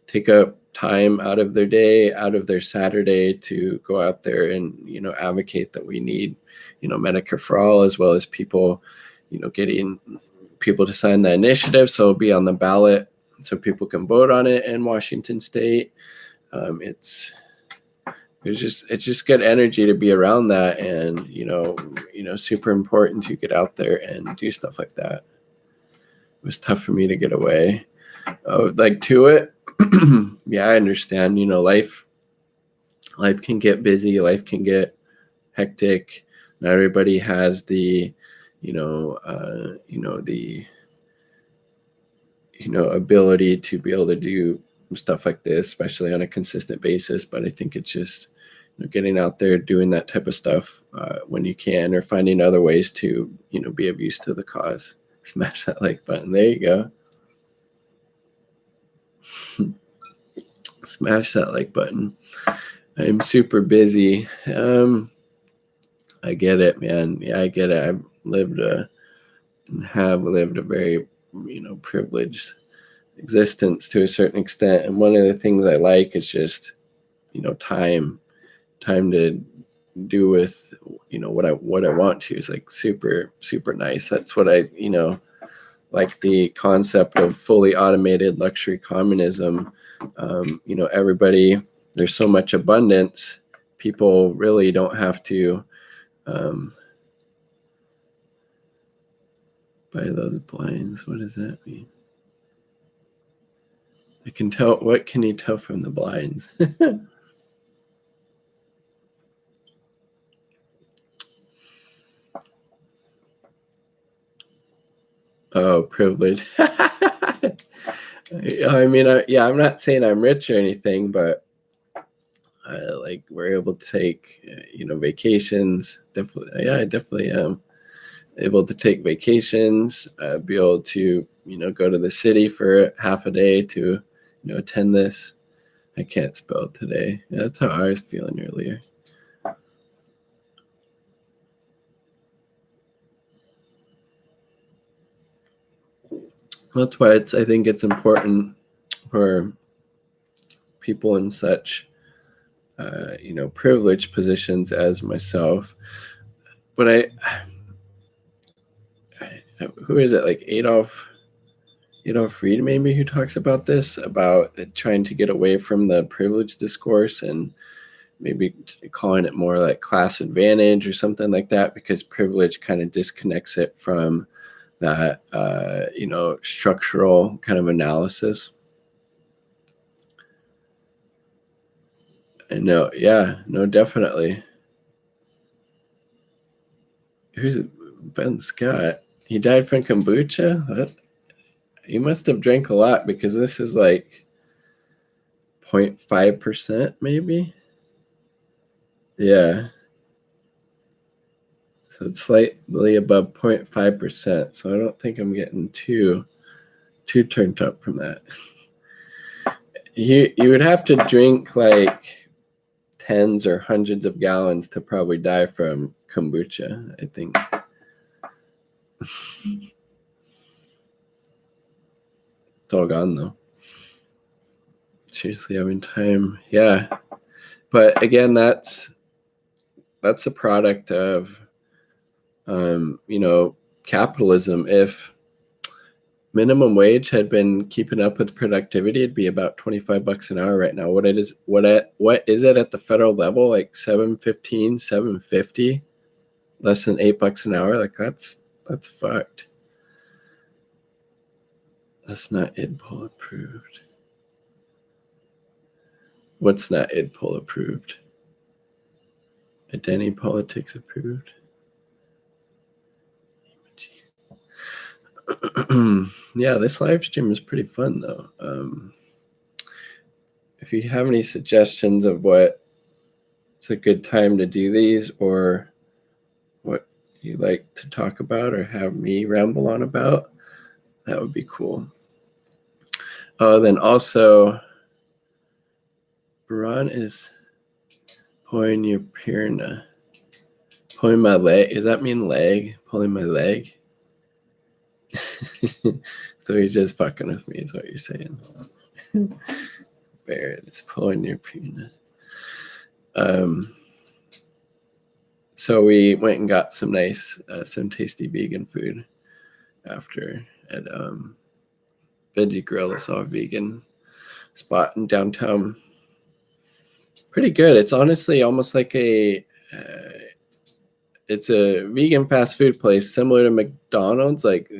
take up time out of their day, out of their Saturday, to go out there and, advocate that we need, Medicare for all, as well as people, getting people to sign the initiative so it'll be on the ballot so people can vote on it in Washington State. It's just good energy to be around that, and super important to get out there and do stuff like that. It was tough for me to get away, to it. Yeah, I understand. Life can get busy. Life can get hectic. Not everybody has the, ability to be able to do stuff like this, especially on a consistent basis. But I think it's just, getting out there, doing that type of stuff when you can, or finding other ways to, be of use to the cause. Smash that like button. There you go. Smash that like button. I'm super busy. I get it, man. Yeah, I get it. I've lived and have lived a very, privileged existence to a certain extent. And one of the things I like is just, time to do with, what I want to. Is like super, super nice. That's what I, like the concept of fully automated luxury communism. Everybody, there's so much abundance. People really don't have to buy those blinds. What does that mean? I can tell. What can you tell from the blinds? Oh, privilege. I mean, I'm not saying I'm rich or anything, but we're able to take, vacations. Definitely, yeah, I definitely am able to take vacations. Be able to, go to the city for half a day to, attend this. I can't spell today. Yeah, that's how I was feeling earlier. That's why I think it's important for people in such, privileged positions as myself. But who is it? Like Adolf Reed, maybe, who talks about this, about trying to get away from the privilege discourse and maybe calling it more like class advantage or something like that, because privilege kind of disconnects it from that, structural kind of analysis. I know. Yeah, no, definitely. Who's it? Ben Scott? He died from kombucha? He must have drank a lot, because this is like 0.5% maybe. Yeah. So it's slightly above 0.5%. So I don't think I'm getting too turned up from that. You would have to drink like tens or hundreds of gallons to probably die from kombucha, I think. It's all gone though. Seriously, having time. Yeah. But again, that's a product of capitalism. If minimum wage had been keeping up with productivity, it'd be about $25 an hour right now. What is it at the federal level? Like $7.15, $7.50, less than $8 an hour. Like that's fucked. That's not IDPOL approved. What's not IDPOL approved? Identity politics approved. Yeah, this live stream is pretty fun though. If you have any suggestions of what it's a good time to do these, or what you like to talk about or have me ramble on about, that would be cool. Oh, then also, Baran is pulling your pierna. Pulling my leg. Does that mean leg? Pulling my leg? So he's just fucking with me, is what you're saying. Bear is pulling your pierna. So we went and got some nice, some tasty vegan food after at Veggie Grill. I saw a vegan spot in downtown. Pretty good. It's honestly almost like it's a vegan fast food place similar to McDonald's, like,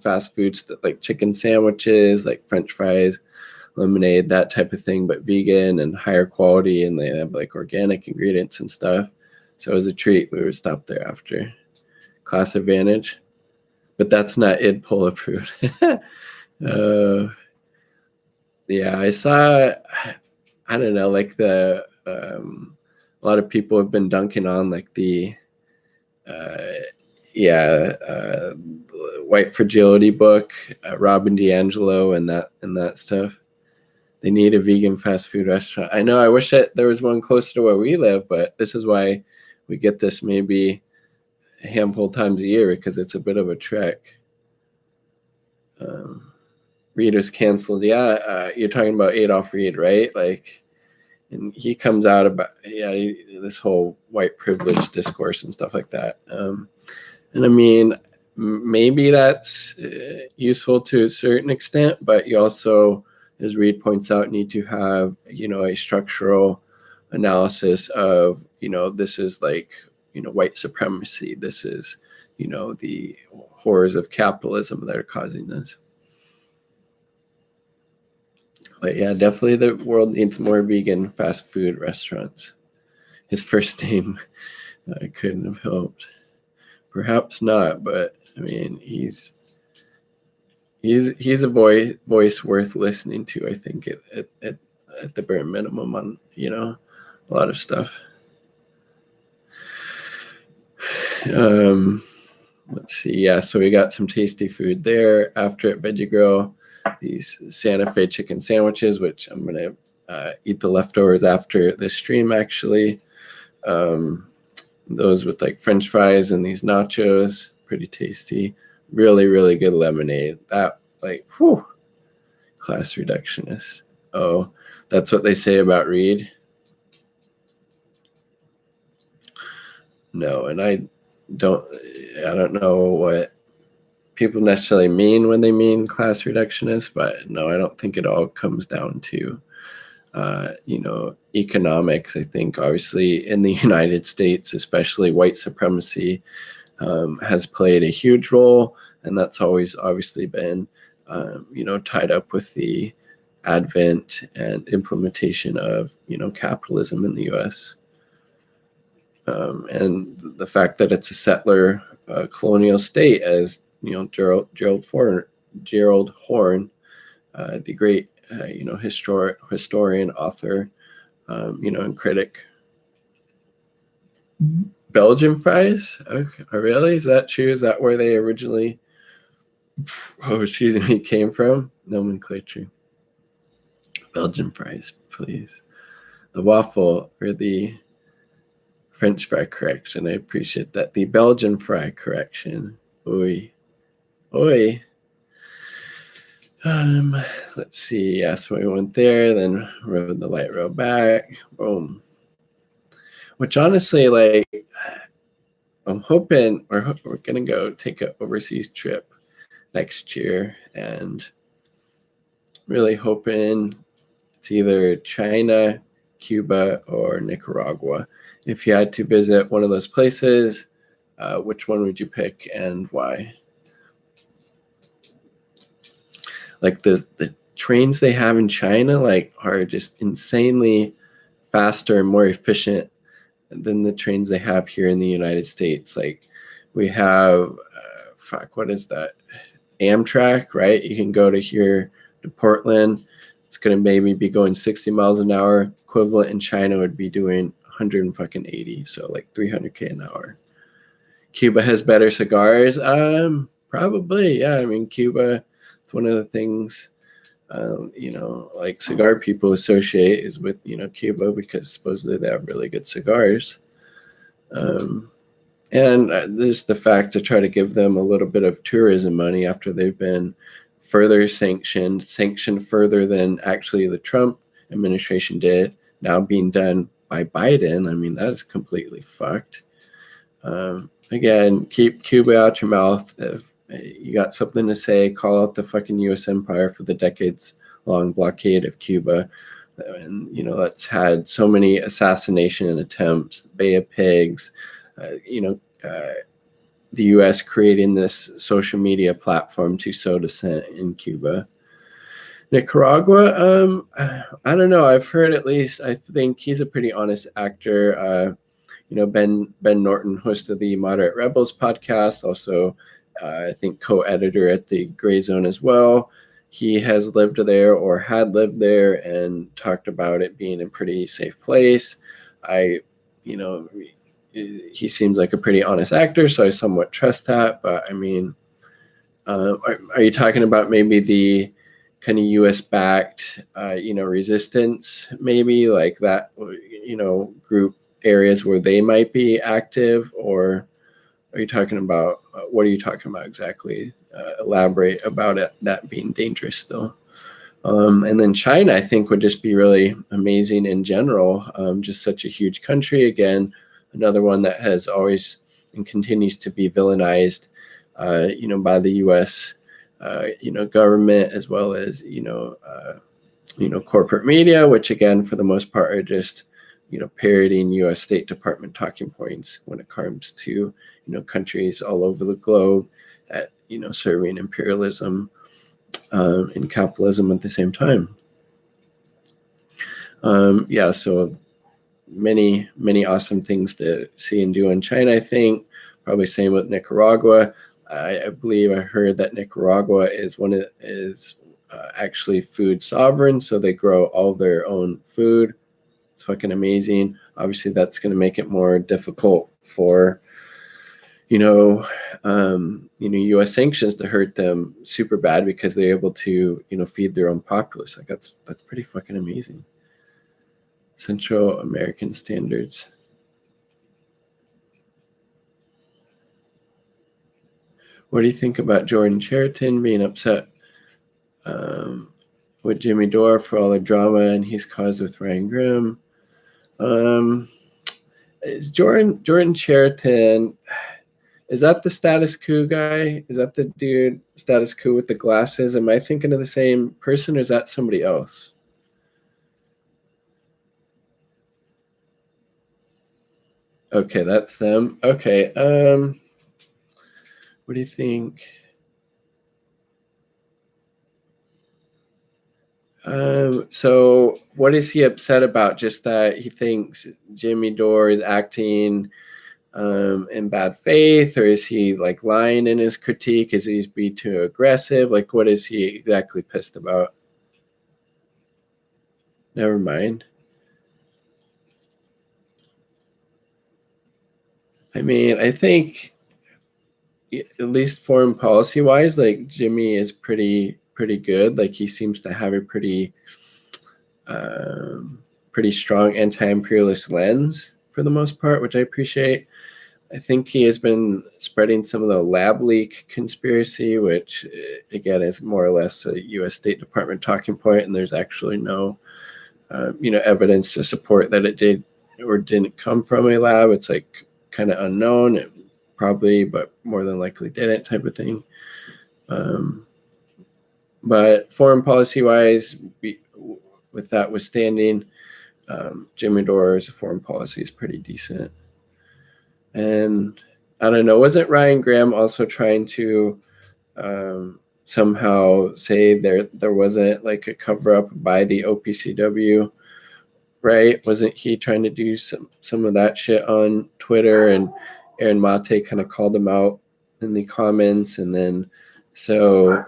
fast foods like chicken sandwiches, like French fries, lemonade, that type of thing, but vegan and higher quality, and they have like organic ingredients and stuff. So it was a treat. We would stop there after class advantage, but that's not IDPOL approved. Yeah, I saw, I don't know, like a lot of people have been dunking on like the White Fragility book, Robin DiAngelo, and that stuff. They need a vegan fast food restaurant. I know. I wish that there was one closer to where we live, but this is why we get this maybe a handful of times a year, because it's a bit of a trek. Readers canceled. Yeah, you're talking about Adolph Reed, right? Like, and he comes out about this whole white privilege discourse and stuff like that. And I mean, maybe that's useful to a certain extent, but you also, as Reed points out, need to have, a structural analysis of, this is like, white supremacy. This is, the horrors of capitalism that are causing this. But yeah, definitely the world needs more vegan fast food restaurants. His first name, I couldn't have helped. Perhaps not, but I mean, he's a voice worth listening to, I think, at the bare minimum on, a lot of stuff. Let's see. Yeah, so we got some tasty food there after at Veggie Grill. These Santa Fe chicken sandwiches, which I'm going to eat the leftovers after this stream, actually. Those with like French fries and these nachos, pretty tasty. Really, really good lemonade. That, like, whew, class reductionist. Oh, that's what they say about Reed? No, and I don't know what people necessarily mean when they mean class reductionist, but no, I don't think it all comes down to economics. I think obviously in the United States, especially, white supremacy has played a huge role, and that's always obviously been tied up with the advent and implementation of capitalism in the U.S. And the fact that it's a settler colonial state, as Gerald Horne, the great historian, author, and critic. Belgian fries? Okay, really? Is that true? Is that where they originally, came from? Nomenclature. Belgian fries, please. The waffle or the French fry correction. I appreciate that. The Belgian fry correction. Oi. Oi. Let's see. Yeah, so we went there, then rode the light rail back. Boom. Which honestly, like, I'm hoping we're gonna go take an overseas trip next year, and really hoping it's either China, Cuba, or Nicaragua. If you had to visit one of those places, which one would you pick and why? Like the trains they have in China, like, are just insanely faster and more efficient than the trains they have here in the United States. Like, we have what is that? Amtrak, right? You can go to here to Portland. It's going to maybe be going 60 miles an hour. Equivalent in China would be doing 180, so like 300K an hour. Cuba has better cigars. Probably, yeah. I mean, Cuba, it's one of the things, like cigar people associate is with, Cuba, because supposedly they have really good cigars. And there's the fact to try to give them a little bit of tourism money after they've been further sanctioned further than actually the Trump administration did, now being done by Biden. I mean, that is completely fucked. Again, keep Cuba out your mouth. If you got something to say, call out the fucking U.S. empire for the decades-long blockade of Cuba. And, that's had so many assassination attempts, Bay of Pigs, the U.S. creating this social media platform to sow dissent in Cuba. Nicaragua, I don't know. I've heard, at least, I think he's a pretty honest actor. Ben Norton, host of the Moderate Rebels podcast, also I think co-editor at the Gray Zone as well. He has lived there or had lived there and talked about it being a pretty safe place. He seems like a pretty honest actor, so I somewhat trust that. But I mean, are you talking about maybe the kind of U.S.-backed, resistance, maybe like that, group areas where they might be active, or are you talking about what are you talking about exactly? Elaborate about it, that being dangerous still. And then China, I think, would just be really amazing in general. Just such a huge country. Again, another one that has always and continues to be villainized, by the U.S., government, as well as, corporate media, which again, for the most part, are just, parroting U.S. State Department talking points when it comes to, countries all over the globe at, serving imperialism and capitalism at the same time. So many, many awesome things to see and do in China, I think. Probably same with Nicaragua. I believe I heard that Nicaragua is actually food sovereign, so they grow all their own food. It's fucking amazing. Obviously, that's going to make it more difficult for U.S. sanctions to hurt them super bad, because they're able to feed their own populace. Like that's pretty fucking amazing. Central American standards. What do you think about Jordan Chariton being upset with Jimmy Dore for all the drama and he's caused with Ryan Grimm? Is Jordan Chariton, is that the Status Quo guy? Is that the dude, Status Quo, with the glasses? Am I thinking of the same person, or is that somebody else? Okay, that's them. Okay. What do you think? So what is he upset about? Just that he thinks Jimmy Dore is acting in bad faith, or is he like lying in his critique? Is he being too aggressive? Like, what is he exactly pissed about? Never mind. I mean, I think at least foreign policy wise, like Jimmy is pretty good. Like he seems to have a pretty strong anti-imperialist lens for the most part, which I appreciate. I think he has been spreading some of the lab leak conspiracy, which again is more or less a U.S. State Department talking point, and there's actually no evidence to support that it did or didn't come from a lab. It's like kind of unknown. It probably, but more than likely didn't, type of thing. But foreign policy wise, with that withstanding, Jimmy Dore's foreign policy is pretty decent. And I don't know, wasn't Ryan Graham also trying to somehow say there wasn't like a cover up by the OPCW, right? Wasn't he trying to do some of that shit on Twitter? And Aaron Mate kind of called him out in the comments, and then So,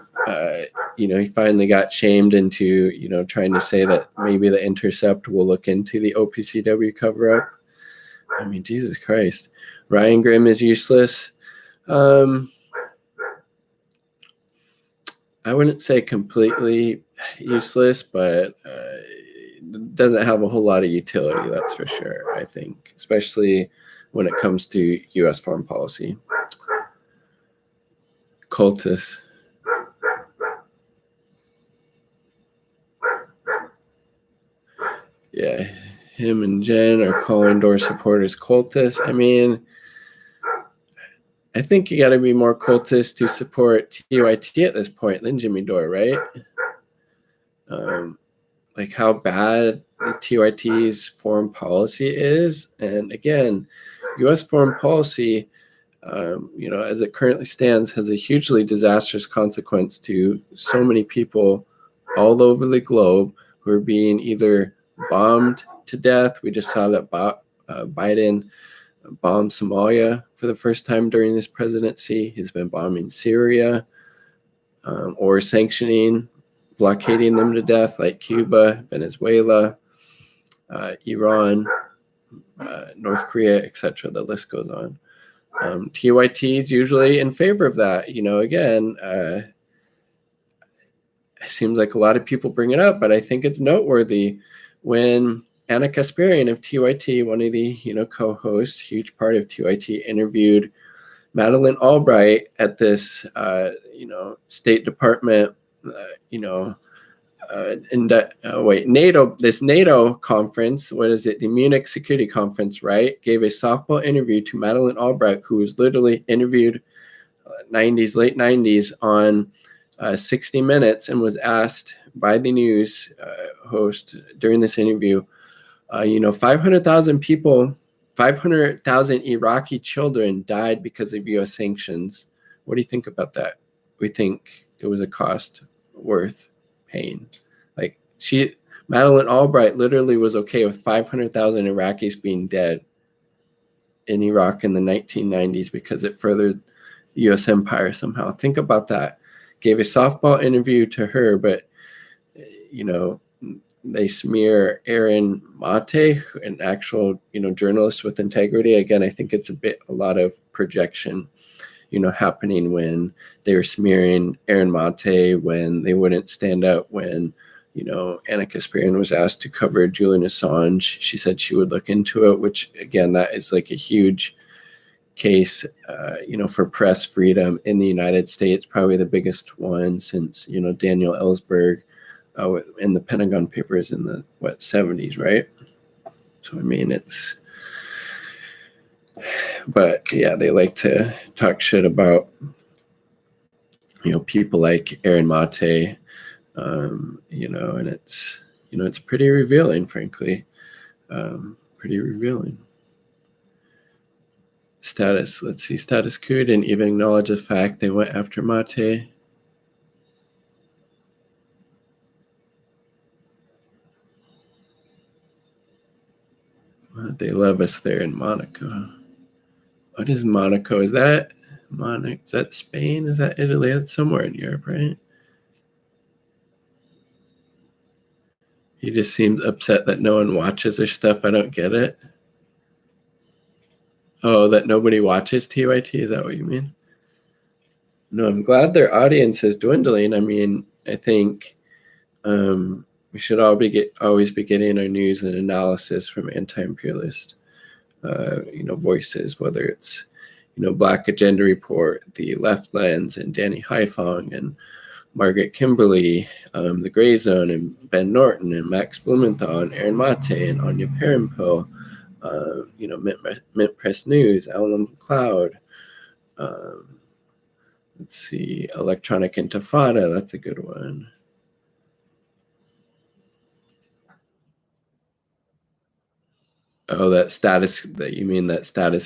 he finally got shamed into, trying to say that maybe The Intercept will look into the OPCW cover up. I mean, Jesus Christ. Ryan Grimm is useless. I wouldn't say completely useless, but doesn't have a whole lot of utility, that's for sure, I think, especially when it comes to U.S. foreign policy. Cultists. Yeah, him and Jen are calling door supporters cultists. I mean, I think you got to be more cultist to support TYT at this point than Jimmy Dore, right? Like how bad the TYT's foreign policy is. And again, U.S. foreign policy, as it currently stands, has a hugely disastrous consequence to so many people all over the globe who are being either bombed to death. We just saw that Biden bombed Somalia for the first time during this presidency. He's been bombing Syria, or sanctioning, blockading them to death, like Cuba, Venezuela, Iran, North Korea, etc. The list goes on. TYT is usually in favor of that. Again, it seems like a lot of people bring it up, but I think it's noteworthy when Anna Kasparian of TYT, one of the co-hosts, huge part of TYT, interviewed Madeleine Albright at this State Department NATO conference. What is it? The Munich Security Conference, right? Gave a softball interview to Madeleine Albright, who was literally interviewed late 90s on 60 Minutes, and was asked by the news host during this interview, 500,000 people, 500,000 Iraqi children died because of U.S. sanctions. What do you think about that? We think it was a cost worth paying. Like Madeleine Albright literally was okay with 500,000 Iraqis being dead in Iraq in the 1990s because it furthered the U.S. empire somehow. Think about that. Gave a softball interview to her, but they smear Aaron Mate, an actual journalist with integrity. Again, I think it's a lot of projection happening when they were smearing Aaron Mate, when they wouldn't stand up when Anna Kasparian was asked to cover Julian Assange. She said she would look into it, which again, that is like a huge case for press freedom in the United States, probably the biggest one since Daniel Ellsberg in the Pentagon Papers in the 70s, right? So I mean, but yeah, they like to talk shit about people like Aaron Mate, and it's pretty revealing, frankly. Pretty revealing. Let's see, status quo didn't even acknowledge the fact they went after Mate. They love us there in Monaco. What is Monaco? Is that Monaco? Is that Spain? Is that Italy? That's somewhere in Europe, right? He just seems upset that no one watches their stuff. I don't get it. Oh, that nobody watches TYT? Is that what you mean? No, I'm glad their audience is dwindling. I mean, I think we should always be getting our news and analysis from anti-imperialist, voices, whether it's, Black Agenda Report, the Left Lens, and Danny Haiphong, and Margaret Kimberly, the Gray Zone, and Ben Norton, and Max Blumenthal, and Aaron Mate, and Anya Parampil, Mint Press News, Alan McLeod. Let's see, Electronic Intifada, that's a good one. Oh, that status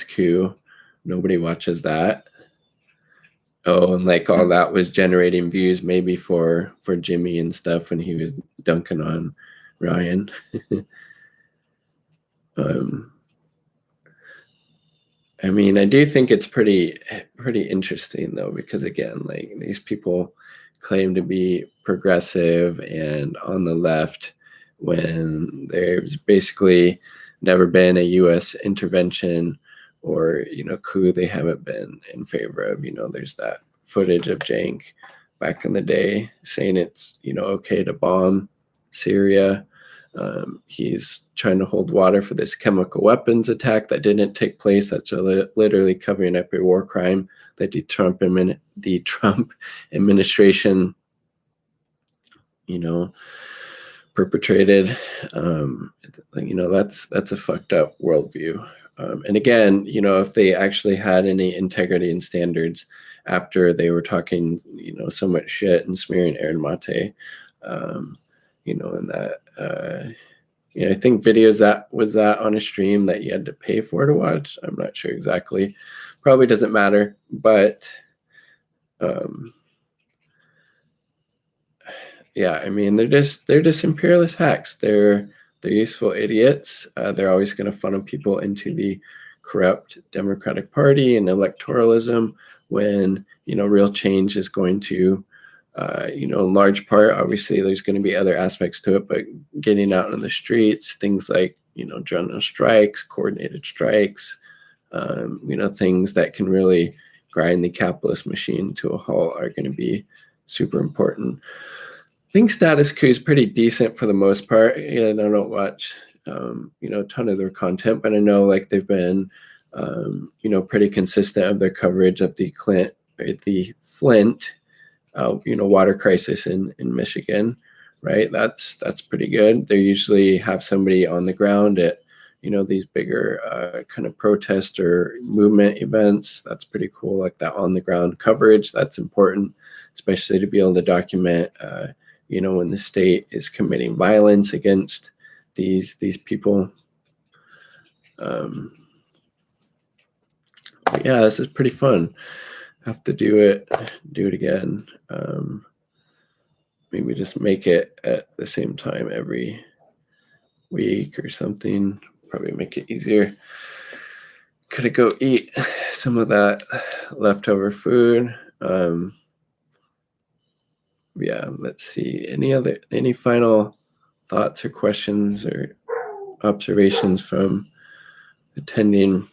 quo. Nobody watches that. Oh, and like all that was generating views maybe for Jimmy and stuff when he was dunking on Ryan. I mean, I do think it's pretty interesting though, because again, like these people claim to be progressive and on the left when there's basically never been a U.S. intervention or coup they haven't been in favor of. There's that footage of Cenk back in the day saying it's okay to bomb Syria. He's trying to hold water for this chemical weapons attack that didn't take place. That's literally covering up a war crime that the Trump administration, perpetrated. That's a fucked up worldview. And again, if they actually had any integrity and standards after they were talking, so much shit and smearing Aaron Mate, and that, I think videos that was that on a stream that you had to pay for to watch. I'm not sure exactly. Probably doesn't matter, but yeah, I mean, they're just imperialist hacks. They're useful idiots. They're always going to funnel people into the corrupt Democratic Party and electoralism when real change is going to, in large part, obviously there's going to be other aspects to it, but getting out on the streets, things like general strikes, coordinated strikes, things that can really grind the capitalist machine to a halt are going to be super important. I think status quo is pretty decent for the most part. And I don't watch, a ton of their content, but I know like they've been, pretty consistent of their coverage of the Flint, water crisis in Michigan, right? That's pretty good. They usually have somebody on the ground at, these bigger kind of protest or movement events. That's pretty cool. Like that on the ground coverage, that's important, especially to be able to document, when the state is committing violence against these people. Yeah, this is pretty fun. Have to do it again. Maybe just make it at the same time every week or something. Probably make it easier. Could go eat some of that leftover food. Yeah, let's see. Any final thoughts or questions or observations from attending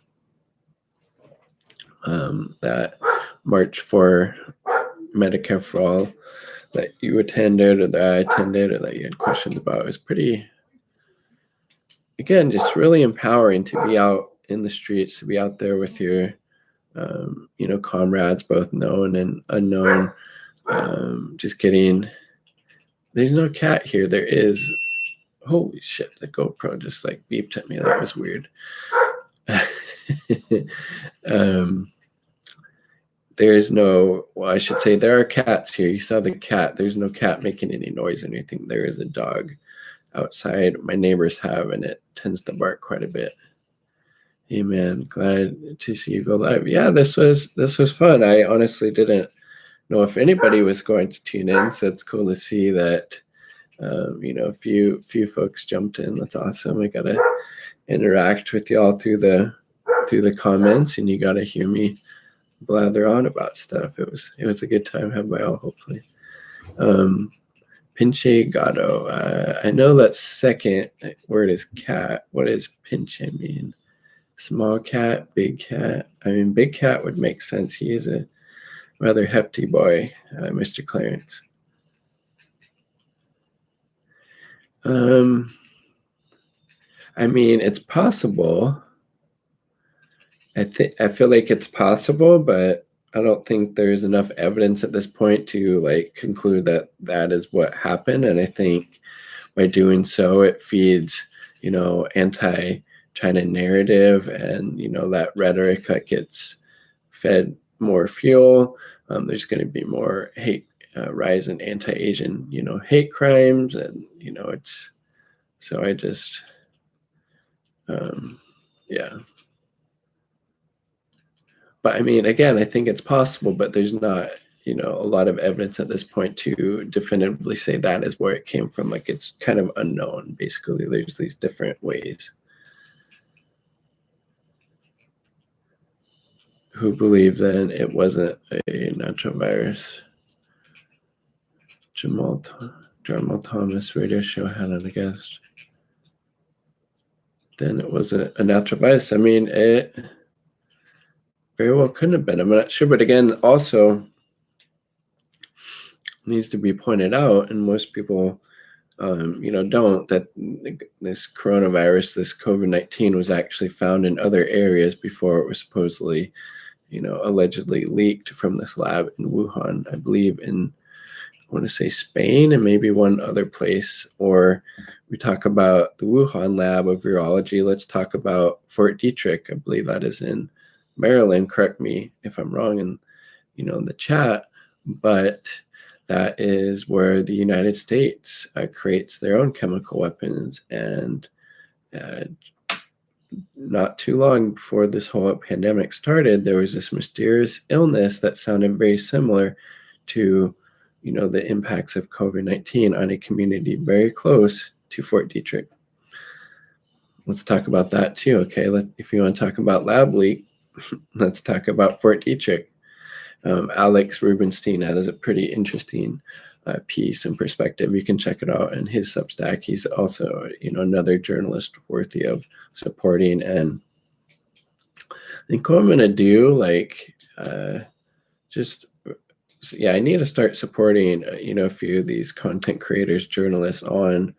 that March for Medicare for All that you attended or that I attended or that you had questions about? It was pretty, again, just really empowering to be out in the streets, to be out there with your, comrades, both known and unknown. Just getting, there's no cat here. There is, holy shit, the GoPro just like beeped at me. That was weird. There's no, well, I should say there are cats here. You saw the cat. There's no cat making any noise or anything. There is a dog outside my neighbors have, and it tends to bark quite a bit. Hey man, glad to see you go live. Yeah, this was fun. I honestly didn't know if anybody was going to tune in, so it's cool to see that a few folks jumped in. That's awesome. I gotta interact with y'all through the comments, and you gotta hear me blather on about stuff. It was a good time had by all, hopefully. Pinche gato. I know that second word is cat. What does pinche mean? Small cat, big cat. I mean, big cat would make sense. He is a rather hefty boy, Mr. Clarence. I mean, it's possible. I feel like it's possible, but I don't think there's enough evidence at this point to like conclude that that is what happened. And I think by doing so, it feeds, anti-China narrative and, that rhetoric that gets fed more fuel. There's going to be more hate, rise in anti-Asian, hate crimes. And, it's, so I just, yeah. But I mean, again, I think it's possible, but there's not, a lot of evidence at this point to definitively say that is where it came from. Like it's kind of unknown. Basically, there's these different ways. who believed then it wasn't a natural virus. Jamal Thomas radio show had on a guest. Then it wasn't a natural virus. I mean, it very well couldn't have been. I'm not sure, but again, also needs to be pointed out, and most people, don't, that this coronavirus, this COVID-19, was actually found in other areas before it was supposedly, allegedly leaked from this lab in Wuhan. I believe in, I want to say Spain and maybe one other place. Or we talk about the Wuhan lab of virology. Let's talk about Fort Detrick. I believe that is in Maryland. Correct me if I'm wrong in the chat, but that is where the United States creates their own chemical weapons. And not too long before this whole pandemic started, there was this mysterious illness that sounded very similar to, the impacts of COVID-19 on a community very close to Fort Detrick. Let's talk about that too, okay? If you want to talk about lab leak, let's talk about Fort Detrick. Alex Rubenstein has a pretty interesting piece and perspective. You can check it out in his Substack. He's also, another journalist worthy of supporting. And I think what I'm going to do, I need to start supporting, a few of these content creators, journalists on,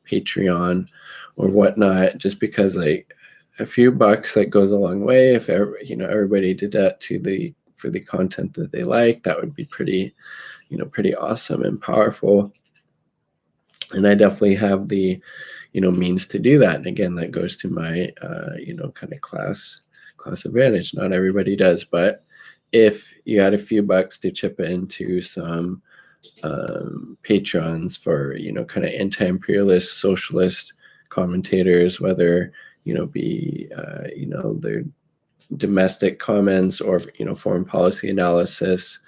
Patreon or whatnot, just because a few bucks goes a long way. If everybody did that for the content that they like, that would be pretty awesome and powerful. And I definitely have the means to do that. And again, that goes to my kind of class advantage. Not everybody does, but if you had a few bucks to chip into some patrons for kind of anti-imperialist socialist commentators, whether be their domestic comments or foreign policy analysis,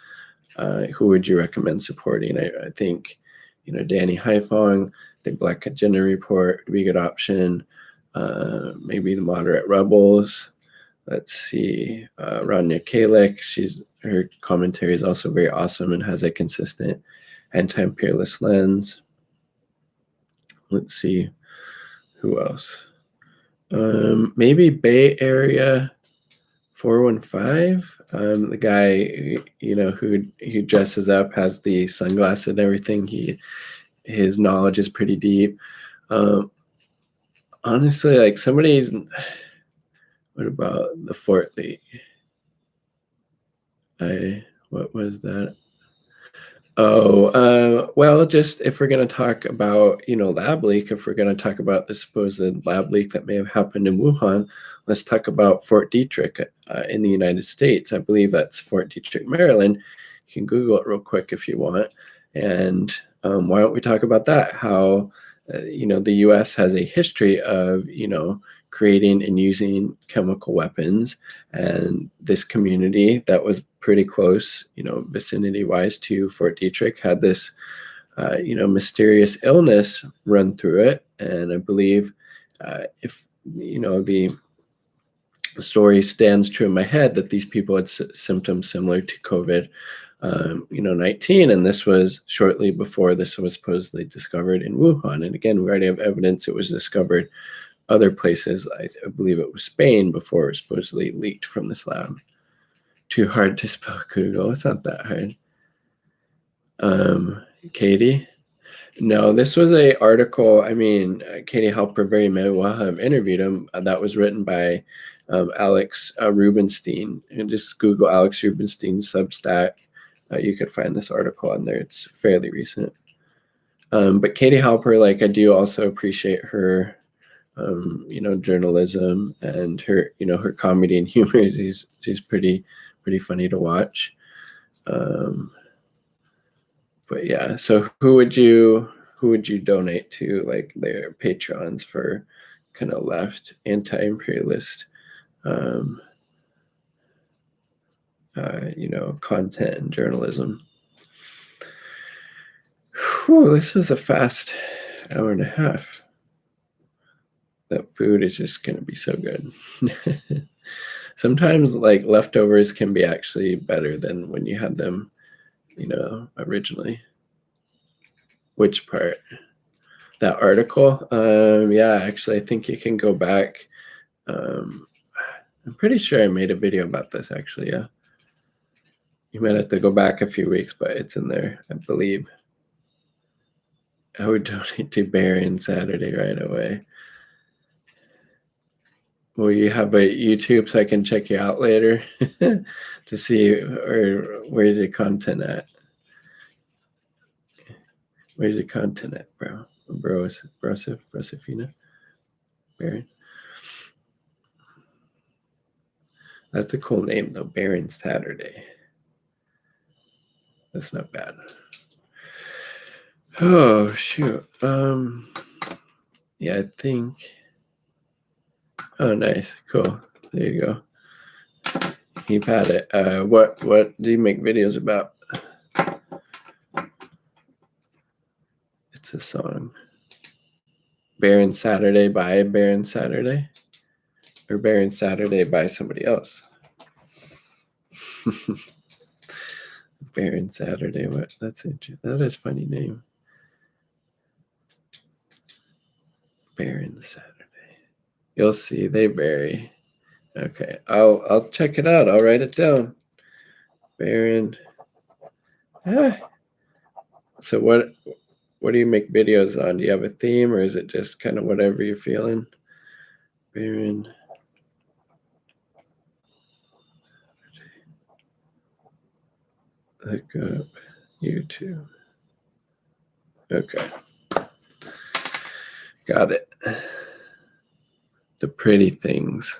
who would you recommend supporting? I think Danny Haiphong, the Black Agenda Report, Be Good Option, maybe the Moderate Rebels. Let's see, Rania Kalik. Her commentary is also very awesome and has a consistent anti-imperialist lens. Let's see, who else? Maybe Bay Area 415. The guy, who dresses up, has the sunglasses and everything. His knowledge is pretty deep. Honestly, somebody's. What about the Fort Lee? What was that? Oh, well, just if we're going to talk about, lab leak, if we're going to talk about the supposed lab leak that may have happened in Wuhan, let's talk about Fort Detrick in the United States. I believe that's Fort Detrick, Maryland. You can Google it real quick if you want. And why don't we talk about that? How, the U.S. has a history of, creating and using chemical weapons. And this community that was pretty close, vicinity-wise to Fort Detrick had this, mysterious illness run through it. And I believe if, the story stands true in my head, that these people had symptoms similar to COVID, 19. And this was shortly before this was supposedly discovered in Wuhan. And again, we already have evidence it was discovered other places. I believe it was Spain before it was supposedly leaked from this lab. Too hard to spell Google. It's not that hard. Katie? No, this was a article. I mean, Katie Halper very may well have interviewed him. That was written by Alex Rubenstein. And just Google Alex Rubenstein Substack. You could find this article on there. It's fairly recent. But Katie Halper, I do also appreciate her journalism and her, her comedy and humor. She's pretty funny to watch. But yeah, so who would you donate to, their patrons for kind of left anti-imperialist, content and journalism? Whew, this was a fast hour and a half. that food is just going to be so good. Sometimes like leftovers can be actually better than when you had them, originally. Which part? That article? Yeah, actually, I think you can go back. I'm pretty sure I made a video about this, actually, yeah. You might have to go back a few weeks, but it's in there, I believe. I would donate to Barron Saturday right away. Will you have a YouTube so I can check you out later to see or where's your content at? Where's your content at, bro? Brosifina? Baron? That's a cool name, though. Baron Saturday. That's not bad. Oh, shoot. Yeah, I think. Oh, nice. Cool. There you go. Keep at it. What do you make videos about? It's a song. Baron Saturday by Baron Saturday? Or Baron Saturday by somebody else? Baron Saturday. What? That's interesting. That is a funny name. Baron Saturday. You'll see. They vary. Okay. I'll check it out. I'll write it down. Baron. So what do you make videos on? Do you have a theme, or is it just kind of whatever you're feeling? Baron. Look up YouTube. Okay. Got it. The Pretty Things.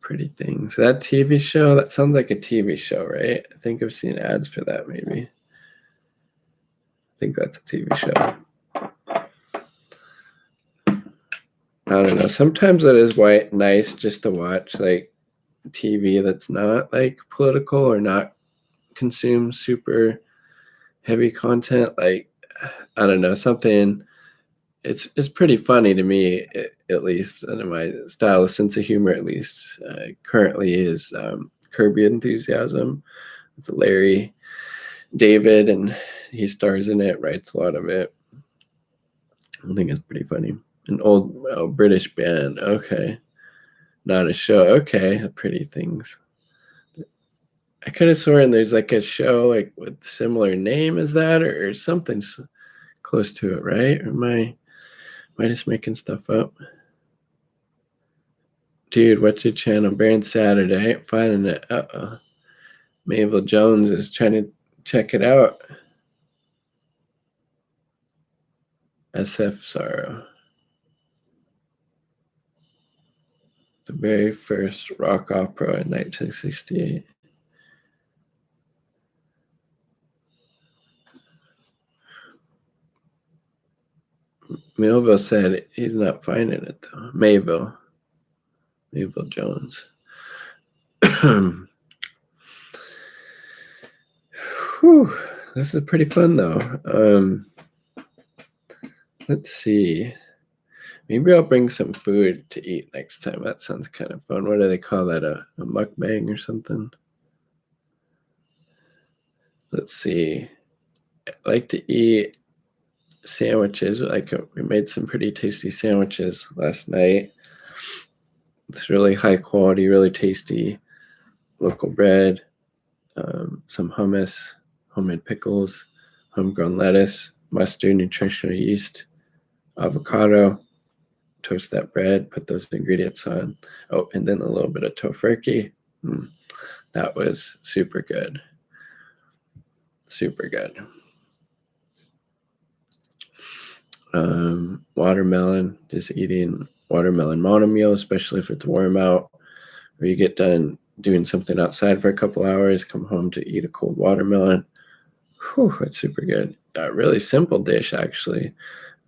Pretty Things. That TV show? That sounds like a TV show, right? I think I've seen ads for that, maybe. I think that's a TV show. I don't know. Sometimes it is nice just to watch like TV that's not like political or not consume super heavy content. Like, I don't know, something. It's pretty funny to me, at least, and in my style of sense of humor, at least. Currently is Curb Your Enthusiasm with Larry David, and he stars in it, writes a lot of it. I think it's pretty funny. An old British band. Okay. Not a show. Okay. Pretty Things. I could have sworn there's like a show like with similar name as that or something close to it, right? Or am I just making stuff up? Dude, what's your channel? Baron Saturday. I ain't finding it. Uh-oh. Mabel Jones is trying to check it out. SF Sorrow. The very first rock opera in 1968. Melville said he's not finding it, though. Mayville Jones. Whew, this is pretty fun, though. Let's see. Maybe I'll bring some food to eat next time. That sounds kind of fun. What do they call that? A mukbang or something? Let's see. I like to eat sandwiches. We made some pretty tasty sandwiches last night. It's really high quality, really tasty local bread, some hummus, homemade pickles, homegrown lettuce, mustard, nutritional yeast, avocado. Toast that bread, put those ingredients on. Oh, and then a little bit of tofurkey. That was super good. Super good. Watermelon, just eating watermelon monomeal, especially if it's warm out, or you get done doing something outside for a couple hours, come home to eat a cold watermelon. Whew, that's super good. A really simple dish, actually.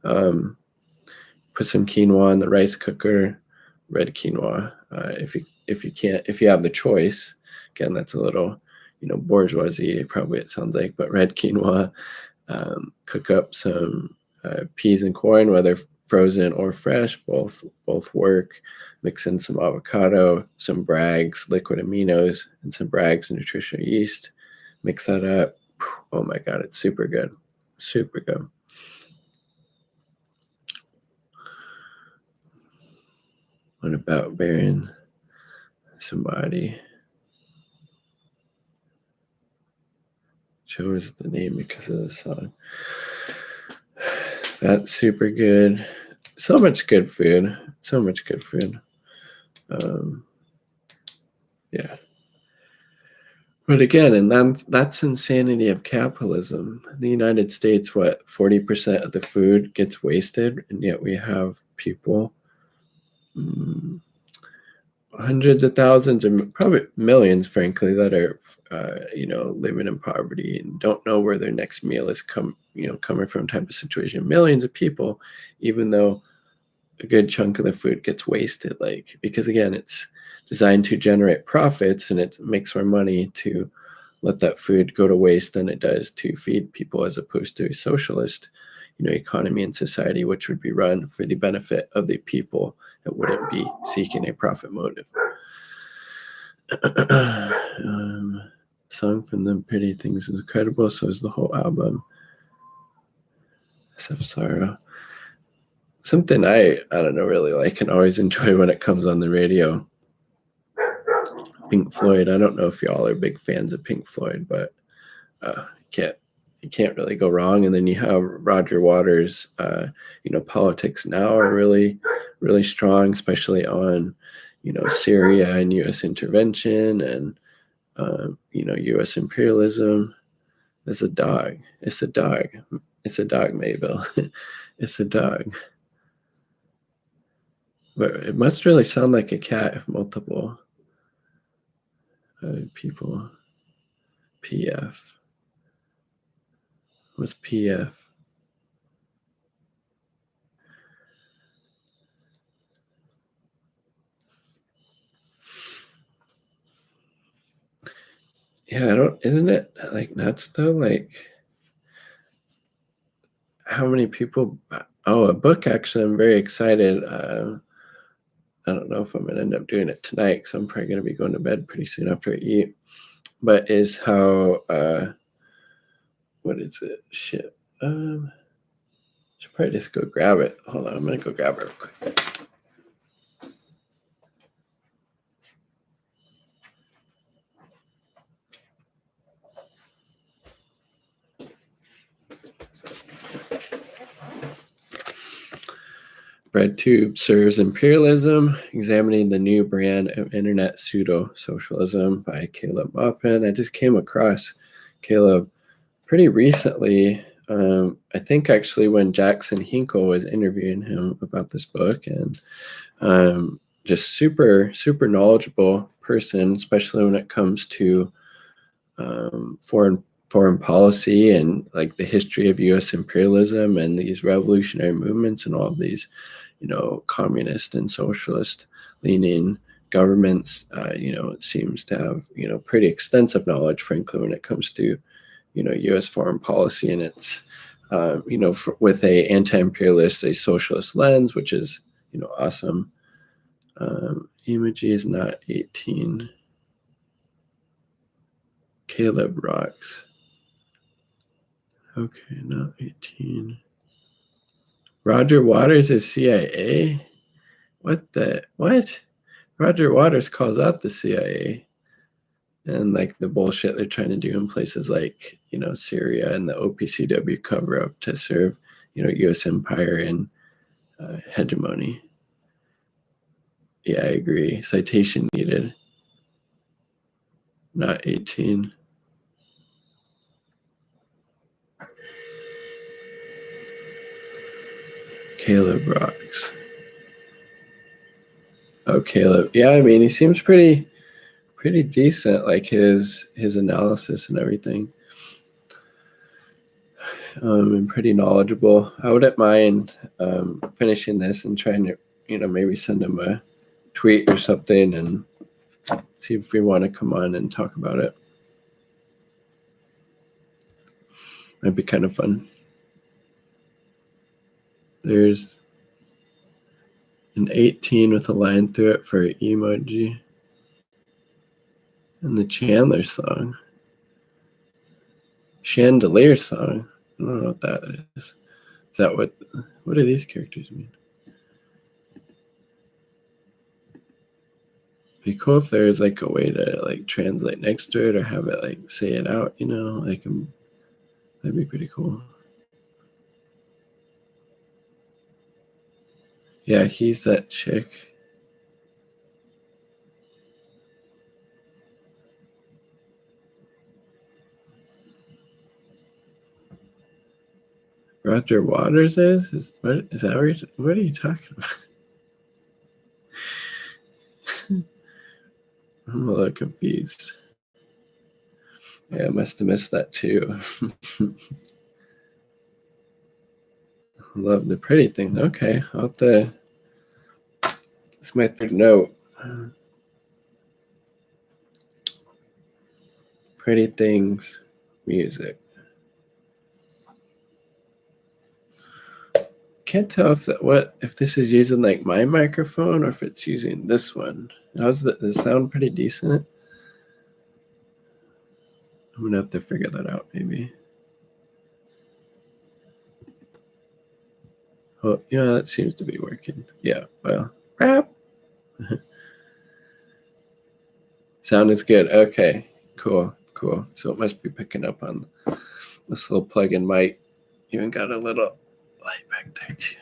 Put some quinoa in the rice cooker, red quinoa. If you have the choice, again, that's a little, bourgeoisie, probably it sounds like, but red quinoa. Cook up some peas and corn, whether frozen or fresh, both work. Mix in some avocado, some Bragg's liquid aminos, and some Bragg's nutritional yeast. Mix that up. Oh my God, it's super good. Super good. What about burying somebody? Chose the name because of the song. That's super good. So much good food. So much good food. Yeah. But again, and that's insanity of capitalism. In the United States, what, 40% of the food gets wasted, and yet we have people, hundreds of thousands and probably millions, frankly, that are, living in poverty and don't know where their next meal is coming from, type of situation. Millions of people, even though a good chunk of the food gets wasted, because again, it's designed to generate profits, and it makes more money to let that food go to waste than it does to feed people, as opposed to a socialist, economy and society, which would be run for the benefit of the people. It wouldn't be seeking a profit motive. Song from them Pretty Things is incredible. So is the whole album. Sorrow. Something I don't know, really like and always enjoy when it comes on the radio. Pink Floyd. I don't know if y'all are big fans of Pink Floyd, but you can't really go wrong. And then you have Roger Waters. Politics Now are really, really strong, especially on, Syria and U.S. intervention and, U.S. imperialism. It's a dog. It's a dog. It's a dog, Mayville. It's a dog. But it must really sound like a cat if multiple people. PF. What's PF? Yeah, isn't it nuts though? How many people? Oh, a book, actually. I'm very excited. I don't know if I'm going to end up doing it tonight, because I'm probably going to be going to bed pretty soon after I eat. But is how, what is it? Shit. Should probably just go grab it. Hold on, I'm going to go grab it real quick. BreadTube Serves Imperialism, Examining the New Brand of Internet Pseudo-Socialism by Caleb Maupin. I just came across Caleb pretty recently. I think actually when Jackson Hinkle was interviewing him about this book, and just super, super knowledgeable person, especially when it comes to foreign policy and the history of U.S. imperialism and these revolutionary movements and all of these, communist and socialist leaning governments. Seems to have pretty extensive knowledge, frankly, when it comes to U.S. foreign policy, and it's with a anti-imperialist, a socialist lens, which is awesome. Emoji is not 18. Caleb rocks. Okay, not 18. Roger Waters is CIA? What? Roger Waters calls out the CIA and the bullshit they're trying to do in places like, Syria and the OPCW cover up to serve, U.S. empire and hegemony. Yeah, I agree. Citation needed. Not 18. Caleb rocks. Oh, Caleb. Yeah, I mean, he seems pretty decent, his analysis and everything. And pretty knowledgeable. I wouldn't mind finishing this and trying to, maybe send him a tweet or something and see if we want to come on and talk about it. Might be kind of fun. There's An 18 with a line through it for emoji. And the Chandler song. Chandelier song. I don't know what that is. Is that what do these characters mean? Be cool if there's like a way to like translate next to it or have it like say it out, you know, like that'd be pretty cool. Yeah, he's that chick. Roger Waters is what is that? What are you talking about? I'm a little confused. Yeah, I must have missed that too. Love the pretty thing. Okay, I'll have to. It's my third note. Pretty things, music. Can't tell if this is using like my microphone or if it's using this one. How's the sound pretty decent? I'm gonna have to figure that out maybe. Oh yeah, that seems to be working. Yeah, well, rap. Sound is good. Okay, cool. So it must be picking up on this little plug-in mic. Even got a little light back there too.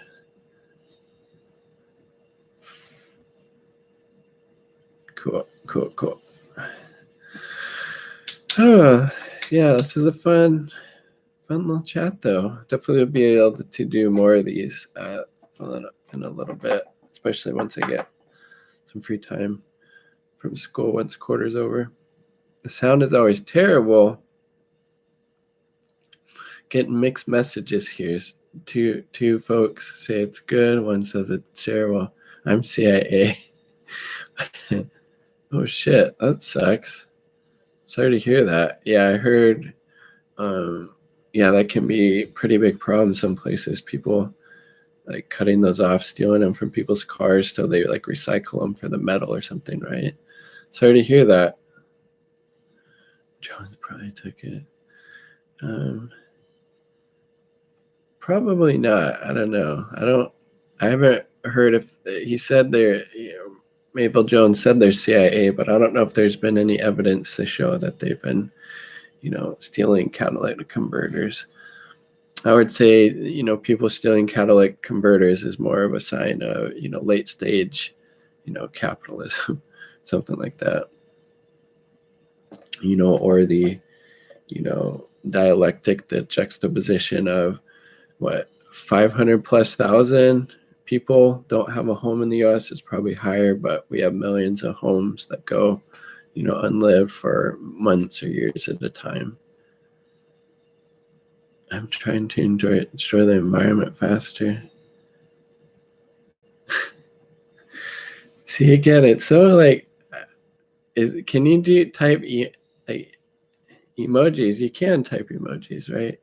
Cool. Oh, yeah, this is a fun little chat though. Definitely will be able to do more of these in a little bit, especially once I get some free time from school once quarter's over. The sound is always terrible. Getting mixed messages here. Two folks say it's good. One says it's terrible. I'm CIA. Oh shit, that sucks. Sorry to hear that. Yeah, I heard. Yeah, that can be a pretty big problem. Some places, people like cutting those off, stealing them from people's cars, so they like recycle them for the metal or something, right? Sorry to hear that. Jones probably took it. Probably not. I don't know. I haven't heard if he said they're. Maple Jones said they're CIA, but I don't know if there's been any evidence to show that they've been, stealing catalytic converters. I would say, people stealing catalytic converters is more of a sign of, late stage, capitalism, something like that. Or the, dialectic, the juxtaposition of what 500 plus thousand people don't have a home in the US. It's probably higher, but we have millions of homes that go, unlived for months or years at a time. I'm trying to destroy the environment faster. See, again, it's so like, can you type like emojis? You can type emojis, right?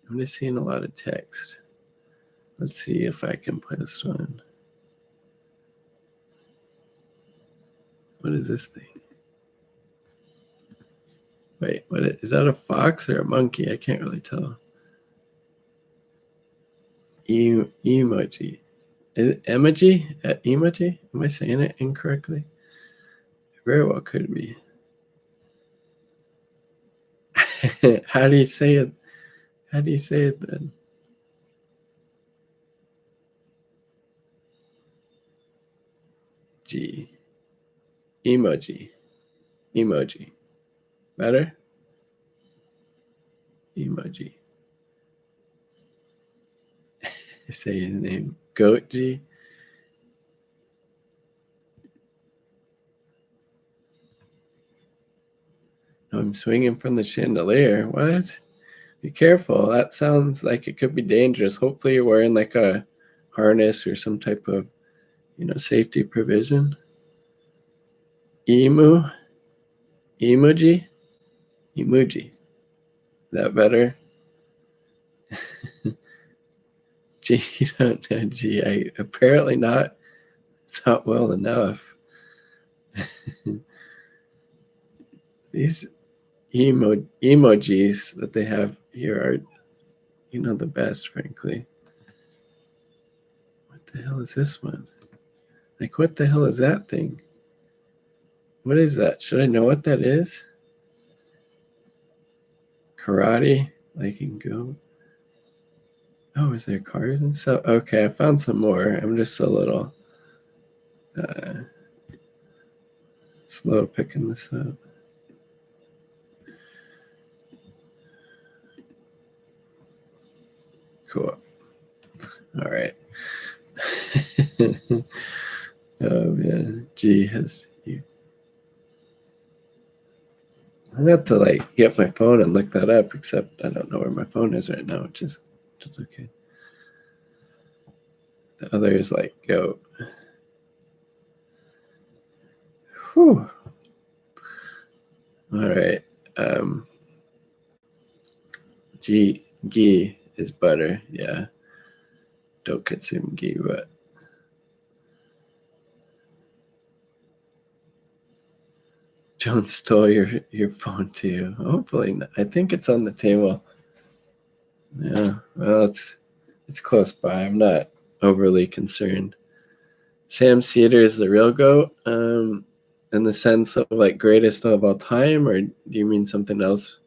I'm just seeing a lot of text. Let's see if I can play this one. What is this thing? Wait, is that a fox or a monkey? I can't really tell. Emoji. Is it emoji? Emoji? Am I saying it incorrectly? It very well could be. How do you say it? How do you say it then? G. Emoji. Better? Emoji. Say his name. Goat G. I'm swinging from the chandelier. What? Be careful. That sounds like it could be dangerous. Hopefully you're wearing like a harness or some type of, safety provision. Emoji? Emoji. Is that better? G, you don't know G. Apparently not. not well enough. These emojis that they have here are, the best, frankly. What the hell is this one? Like, what the hell is that thing? What is that? Should I know what that is? Karate? Like, you can go. Oh, is there cars and stuff? Okay, I found some more. I'm just a little slow picking this up. Cool. All right. Oh man, G has you. I have to get my phone and look that up. Except I don't know where my phone is right now, which is okay. The other is go. Whew. All right. Ghee is butter. Yeah. Don't consume ghee, but Joan stole your phone too. Hopefully not. I think it's on the table. Yeah. Well, it's close by. I'm not overly concerned. Sam Cedar is the real GOAT, in the sense of greatest of all time, or do you mean something else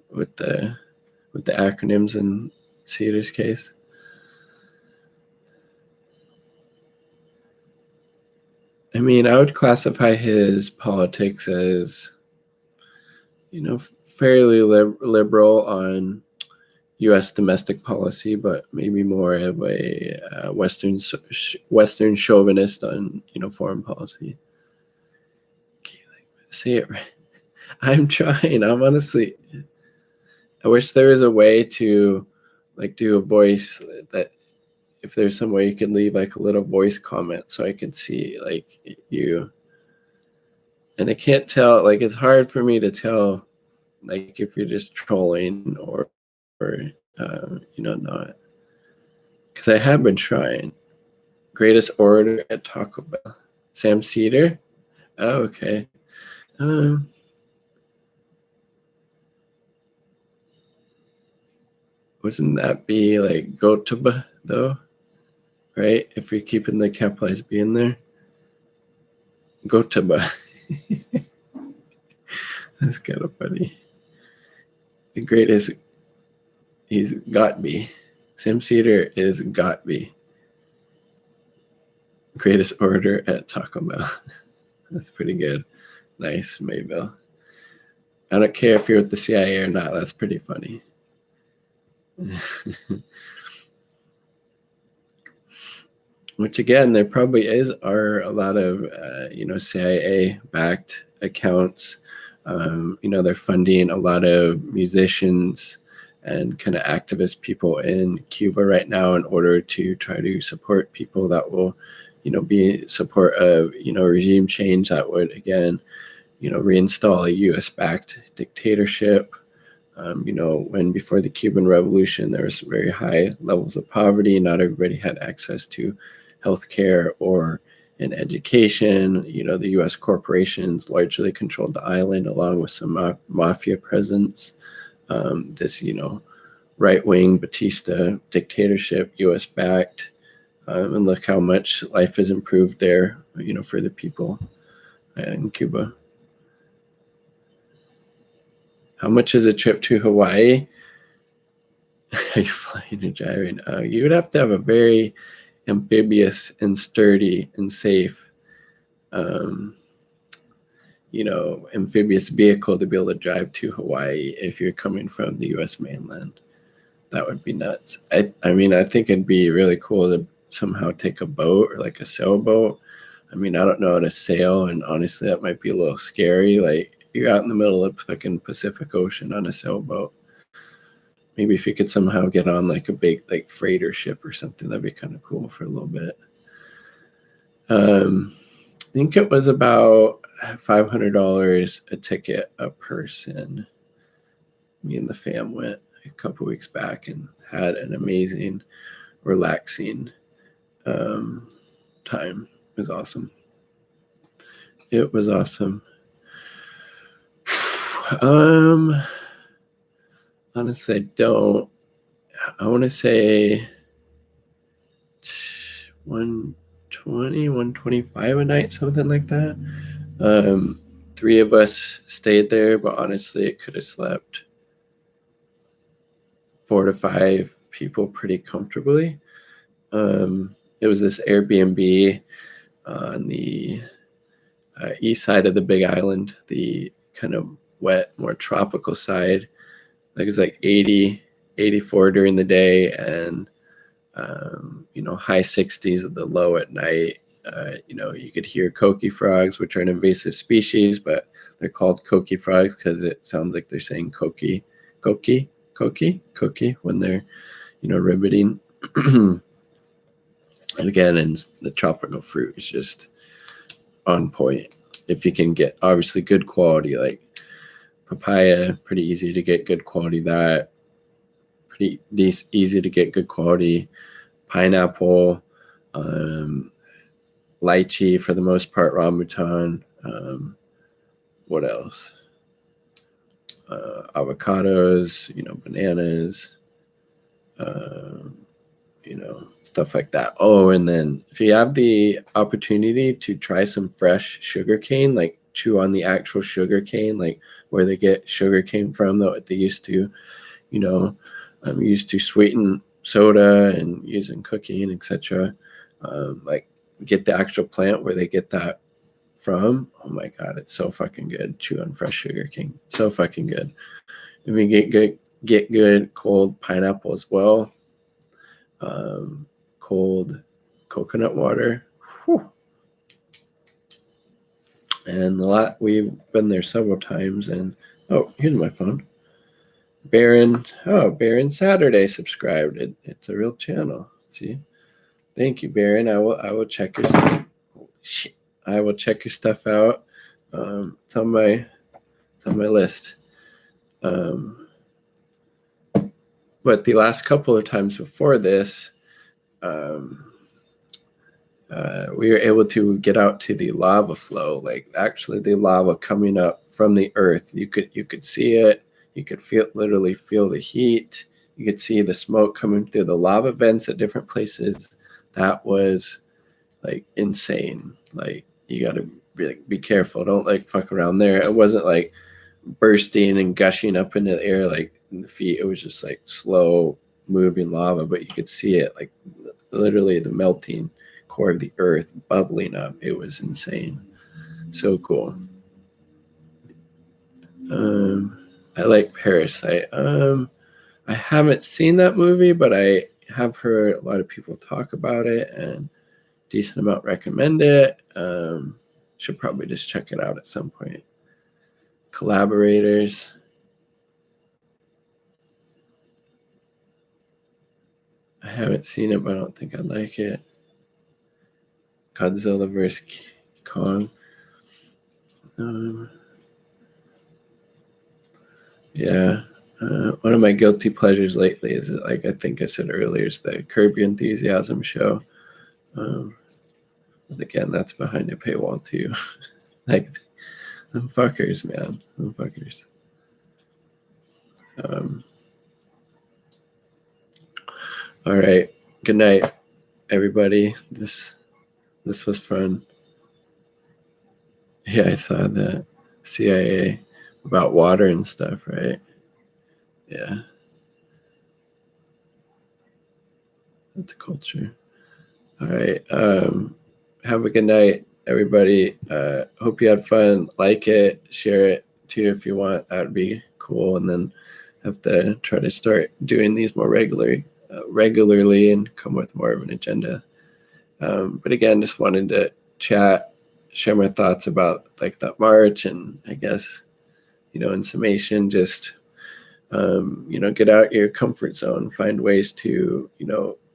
with the acronyms in Cedar's case? I mean, I would classify his politics as, fairly liberal on U.S. domestic policy, but maybe more of a Western chauvinist on foreign policy. Say it right. I'm trying. I'm honestly. I wish there was a way to do a voice that if there's some way you could leave a little voice comment so I could see you. And I can't tell. It's hard for me to tell if you're just trolling or not. Because I have been trying. Greatest orator at Taco Bell. Sam Cedar? Oh, okay. Wouldn't that be Gotuba though? Right? If you're keeping the capitalized B in there. Gotuba. That's kind of funny. The greatest, he's Gotby. Sam Cedar is Gotby. Greatest orator at Taco Bell. That's pretty good. Nice, Mayville. I don't care if you're with the CIA or not. That's pretty funny. Which again, there probably are a lot of CIA-backed accounts. They're funding a lot of musicians and kind of activist people in Cuba right now in order to try to support people that will, be support of regime change that would again, reinstall a U.S.-backed dictatorship. When before the Cuban Revolution, there was very high levels of poverty. Not everybody had access to healthcare or in education. The U.S. corporations largely controlled the island, along with some mafia presence. This, right-wing Batista dictatorship, U.S.-backed, and look how much life has improved there, for the people in Cuba. How much is a trip to Hawaii? Are you flying or driving? You would have to have a very amphibious and sturdy and safe, amphibious vehicle to be able to drive to Hawaii if you're coming from the U.S. mainland. That would be nuts. I mean, I think it'd be really cool to somehow take a boat or a sailboat. I mean, I don't know how to sail, and honestly, that might be a little scary. You're out in the middle of the fucking Pacific Ocean on a sailboat. Maybe if you could somehow get on a big freighter ship or something, that'd be kind of cool for a little bit. I think it was about $500 a ticket a person. Me and the fam went a couple weeks back and had an amazing, relaxing time. was awesome. It was awesome. Honestly, I don't. I want to say 120, 125 a night, something like that. 3 of us stayed there, but honestly, it could have slept 4 to 5 people pretty comfortably. It was this Airbnb on the east side of the Big Island, the kind of wet, more tropical side. Like it was like 80, 84 during the day, and high 60s at the low at night. You could hear coqui frogs, which are an invasive species, but they're called coqui frogs because it sounds like they're saying coqui when they're, ribbiting. And again, and the tropical fruit is just on point. If you can get obviously good quality, like papaya, pretty easy to get good quality. That pretty easy to get good quality. Pineapple, lychee for the most part, rambutan. What else? Avocados, bananas, stuff like that. Oh, and then if you have the opportunity to try some fresh sugar cane, like chew on the actual sugar cane, like where they get sugar cane from, though they used to, used to sweeten soda and using cooking, etc. Like get the actual plant where they get that from. Oh my god, it's so fucking good. Chew on fresh sugar cane, so fucking good. If you get good cold pineapple as well, cold coconut water. Whew. And we've been there several times. And oh, here's my phone. Baron Saturday subscribed. It's a real channel. See, thank you, Baron. I will check your stuff. Shit. I will check your stuff out. It's on my list. But the last couple of times before this, we were able to get out to the lava flow, like actually the lava coming up from the earth. You could see it. You could literally feel the heat. You could see the smoke coming through the lava vents at different places. That was like insane. Like you got to really be careful. Don't like fuck around there. It wasn't like bursting and gushing up into the air like in the feet. It was just like slow moving lava, but you could see it like literally the melting core of the earth bubbling up. It was insane. So cool. I like Parasite. I haven't seen that movie, but I have heard a lot of people talk about it and decent amount recommend it. Should probably just check it out at some point. Collaborators. I haven't seen it, but I don't think I'd like it. Godzilla vs. Kong. Yeah. One of my guilty pleasures lately is, like I think I said earlier, is the Curb Your Enthusiasm show. But again, that's behind a paywall too. Like, them fuckers, man. Them fuckers. All right. Good night, everybody. This was fun. Yeah, I saw that. CIA about water and stuff, right? Yeah. That's culture. All right. Have a good night, everybody. Hope you had fun. Like it, share it too if you want. That would be cool. And then have to try to start doing these more regularly and come with more of an agenda. But again, just wanted to chat, share my thoughts about like that march, and I guess, in summation, just get out your comfort zone, find ways to,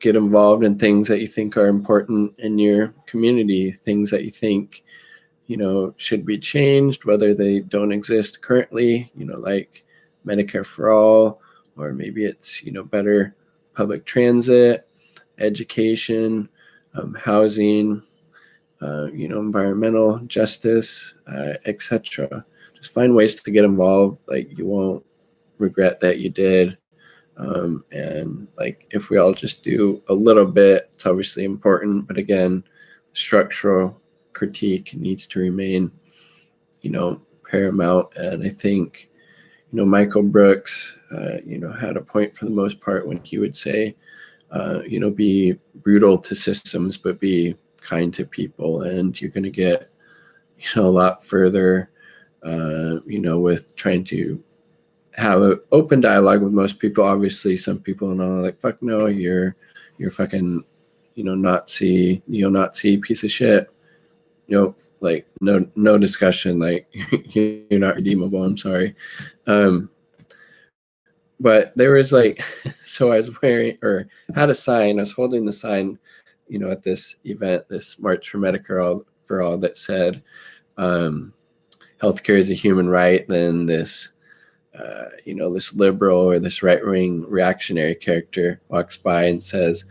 get involved in things that you think are important in your community, things that you think, should be changed, whether they don't exist currently, like Medicare for all, or maybe it's, better public transit, education, housing, environmental justice, etc. Just find ways to get involved. Like, you won't regret that you did. And like, if we all just do a little bit, it's obviously important, but again, structural critique needs to remain, paramount. And I think, Michael Brooks, had a point for the most part when he would say, be brutal to systems, but be kind to people, and you're going to get, a lot further, with trying to have an open dialogue with most people. Obviously, some people are like, "Fuck no, you're fucking, Nazi, neo-Nazi piece of shit." Like no discussion. Like, you're not redeemable. I'm sorry. But there was like, so I was wearing, or had a sign. I was holding the sign, at this event, this March for Medicare for All, that said, "Healthcare is a human right." Then this, this liberal or this right-wing reactionary character walks by and says,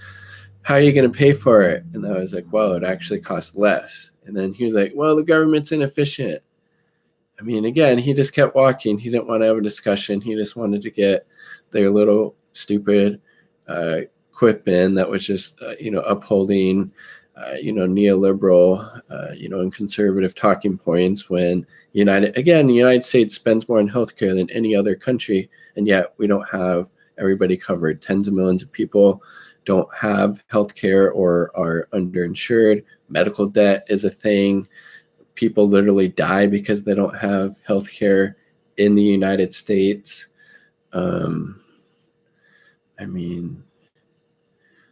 "How are you going to pay for it?" And I was like, "Well, it actually costs less." And then he was like, "Well, the government's inefficient." I mean, again, he just kept walking. He didn't want to have a discussion. He just wanted to get their little stupid quip in that was just, upholding, neoliberal, and conservative talking points, when the United States spends more on healthcare than any other country, and yet we don't have everybody covered. Tens of millions of people don't have healthcare or are underinsured. Medical debt is a thing. People literally die because they don't have healthcare in the United States.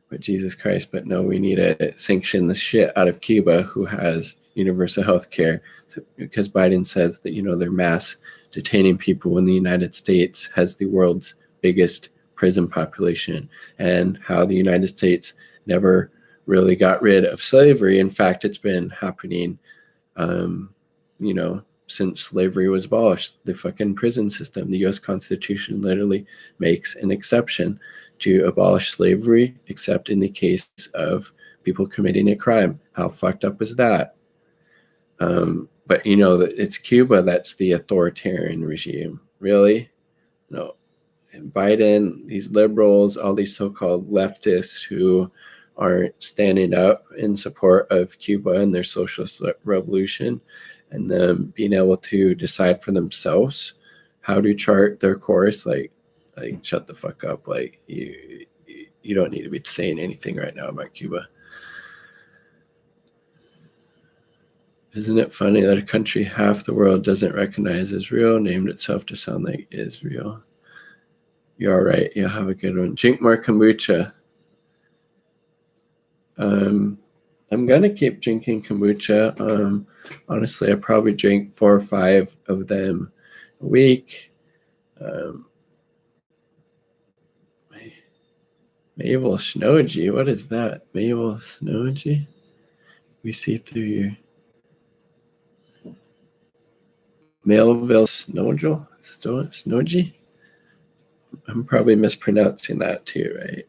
But Jesus Christ, but no, we need to sanction the shit out of Cuba, who has universal health care. So, because Biden says that, they're mass detaining people when the United States has the world's biggest prison population, and how the United States never really got rid of slavery. In fact, it's been happening, since slavery was abolished. The fucking prison system, the U.S. Constitution literally makes an exception to abolish slavery, except in the case of people committing a crime. How fucked up is that? But it's Cuba that's the authoritarian regime. Really? No. And Biden, these liberals, all these so-called leftists who aren't standing up in support of Cuba and their socialist revolution, and them being able to decide for themselves how to chart their course. Like shut the fuck up. Like, you don't need to be saying anything right now about Cuba. Isn't it funny that a country half the world doesn't recognize Israel named itself to sound like Israel? You're all right. You'll have a good one. Drink more kombucha. I'm going to keep drinking kombucha. Honestly, I probably drink 4 or 5 of them a week. Mabel Snowgy, what is that? Mabel Snowgy? We see through your Melville Snowgy? I'm probably mispronouncing that too, right?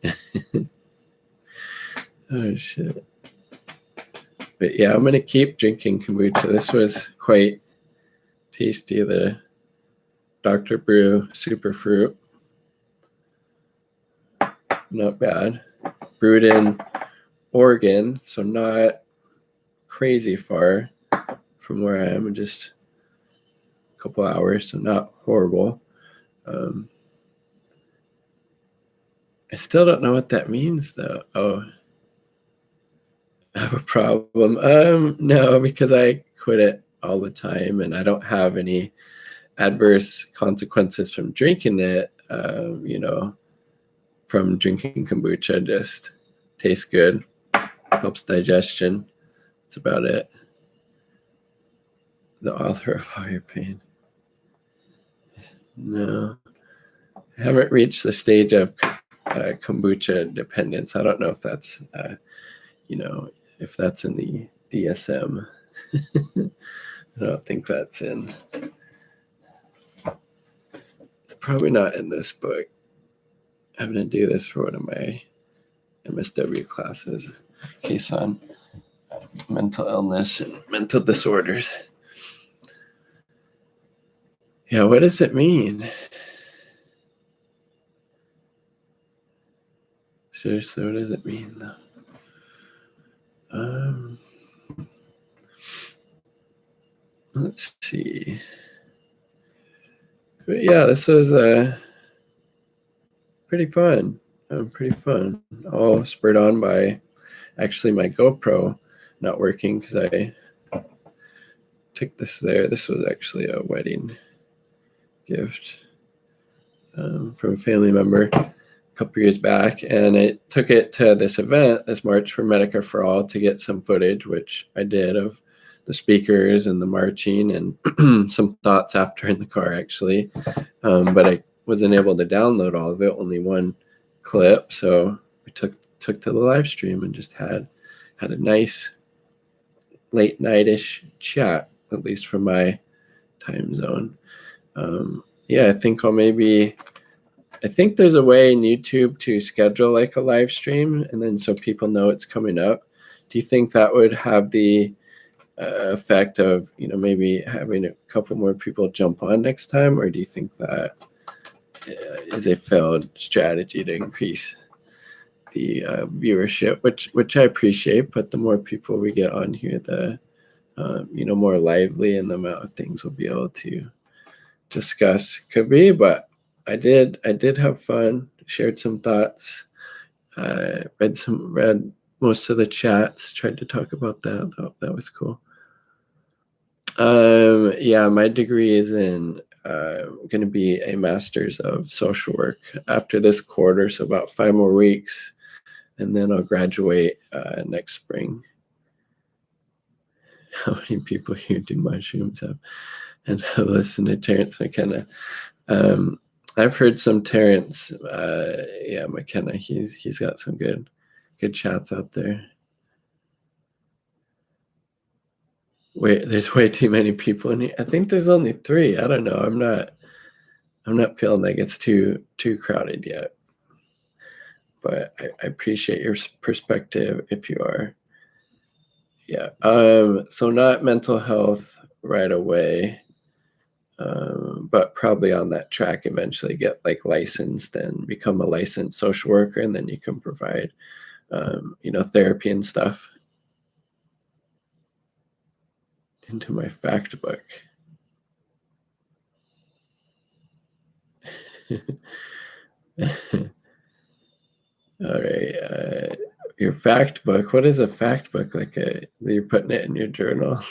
Oh, shit. But yeah, I'm going to keep drinking kombucha. This was quite tasty, the Dr. Brew Super Fruit. Not bad. Brewed in Oregon, so not crazy far from where I am, just a couple hours, so not horrible. I still don't know what that means, though. Oh, I have a problem. No, because I quit it all the time, and I don't have any adverse consequences from drinking it. From drinking kombucha, just tastes good, helps digestion. That's about it. The author of Fire Pain. No, I haven't reached the stage of kombucha dependence. I don't know if that's, if that's in the DSM. I don't think that's in. Probably not in this book. I'm going to do this for one of my MSW classes. Okay, son. mental illness and mental disorders. Yeah, what does it mean? Seriously, what does it mean though? Let's see. But yeah, this was pretty fun. Pretty fun. All spurred on by actually my GoPro not working because I took this there. This was actually a wedding gift from a family member a couple years back, and I took it to this event, this March for Medicare for All, to get some footage, which I did, of the speakers and the marching and some thoughts after in the car actually, but I wasn't able to download all of it, only one clip, so we took to the live stream and just had a nice late nightish chat, at least from my time zone. Yeah, I think I think there's a way in YouTube to schedule like a live stream, and then so people know it's coming up. Do you think that would have the effect of, maybe having a couple more people jump on next time, or do you think that is a failed strategy to increase the viewership, which I appreciate, but the more people we get on here, the more lively and the amount of things we'll be able to discuss could be. But I did have fun, shared some thoughts, read most of the chats, tried to talk about that. That was cool. Yeah, my degree is in going to be a master's of social work after this quarter, so about 5 more weeks, and then I'll graduate next spring. How many people here do mushrooms and listen to Terrence McKenna? I've heard some Terrence, McKenna. He's got some good chats out there. Wait, there's way too many people in here. I think there's only 3. I don't know. I'm not feeling like it's too crowded yet. But I appreciate your perspective if you are. Yeah. So not mental health right away, but probably on that track eventually get like licensed and become a licensed social worker, and then you can provide, therapy and stuff. Into my fact book. All right. Your fact book. What is a fact book? Like you're putting it in your journal.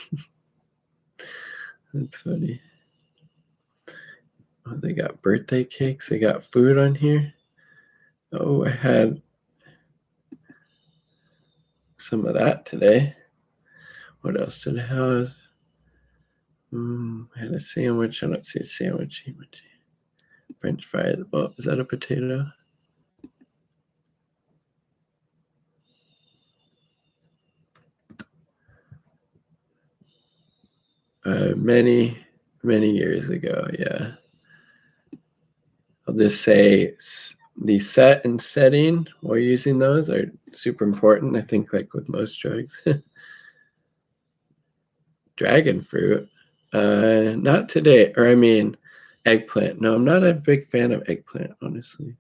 That's funny. Oh, they got birthday cakes. They got food on here. Oh, I had some of that today. What else did I have? I had a sandwich. I don't see a sandwich. French fries. Oh, is that a potato? Many years ago, yeah. I'll just say the set and setting while using those are super important, I think, like with most drugs. Dragon fruit. Not today, or I mean eggplant. No, I'm not a big fan of eggplant, honestly.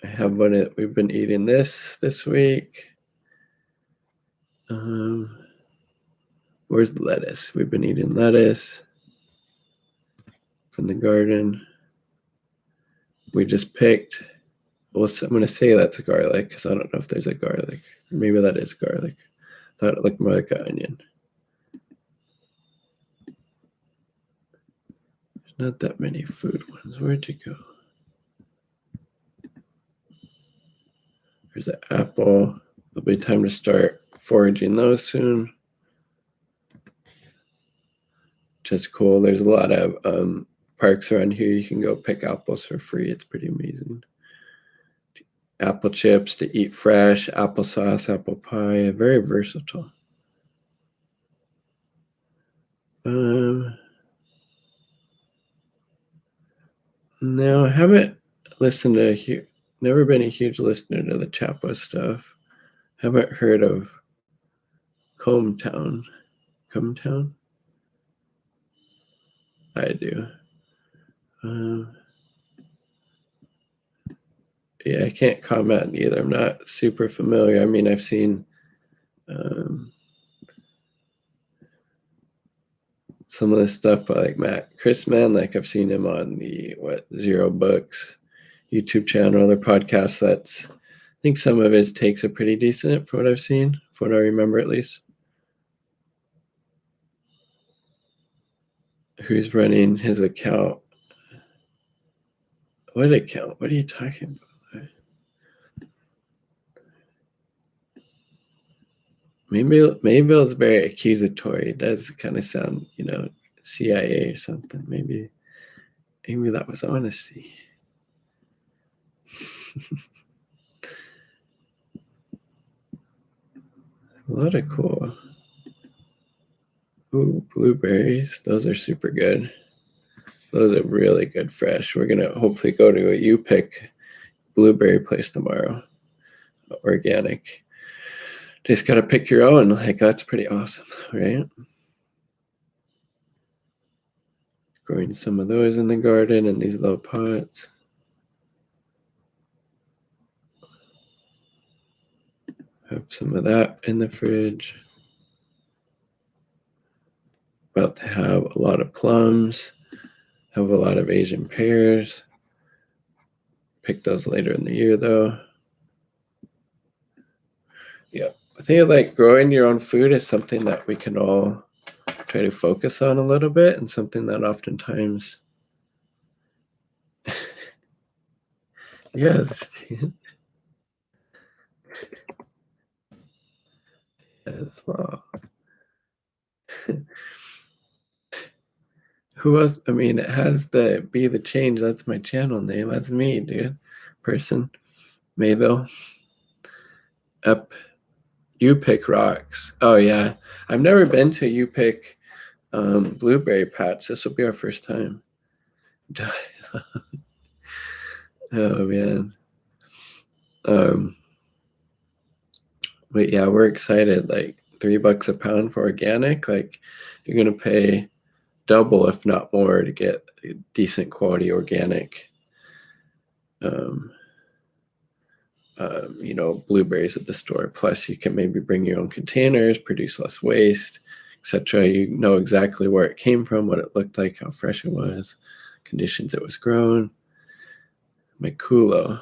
I have one. We've been eating this week. Where's lettuce? We've been eating lettuce from the garden. We just picked. Well, I'm going to say that's garlic because I don't know if there's a garlic. Maybe that is garlic. I thought it looked more like an onion. There's not that many food ones. Where'd you go? There's an apple. It'll be time to start foraging those soon. Just cool. There's a lot of parks around here. You can go pick apples for free. It's pretty amazing. Apple chips to eat fresh, applesauce, apple pie. Very versatile. No, I haven't listened to never been a huge listener to the Chapo stuff. Haven't heard of Cometown. Cometown? I do. Yeah, I can't comment either. I'm not super familiar. I mean, I've seen some of this stuff by like Matt Chrisman. Like I've seen him on the Zero Books YouTube channel, other podcasts. That's I think some of his takes are pretty decent from what I've seen, from what I remember at least. Who's running his account? What account? What are you talking about? Mayville's very accusatory. It does kind of sound, CIA or something. Maybe that was honesty. A lot of cool. Ooh, blueberries. Those are super good. Those are really good fresh. We're gonna hopefully go to a You Pick blueberry place tomorrow. Organic. Just gotta pick your own. Like that's pretty awesome, right? Growing some of those in the garden in these little pots. Have some of that in the fridge. About to have a lot of plums. Have a lot of Asian pears. Pick those later in the year though. Yeah, I think like growing your own food is something that we can all try to focus on a little bit, and something that oftentimes yes. Yes. Wow. Who else? I mean, it has the Be the Change. That's my channel name. That's me, dude. Person. Mayville. Up. You Pick rocks. Oh yeah. I've never been to You Pick blueberry patch. This will be our first time. Oh man. But yeah, we're excited. Like $3 a pound for organic. Like you're gonna pay double, if not more, to get decent quality organic. Blueberries at the store. Plus, you can maybe bring your own containers, produce less waste, etc. You know exactly where it came from, what it looked like, how fresh it was, conditions it was grown. My culo.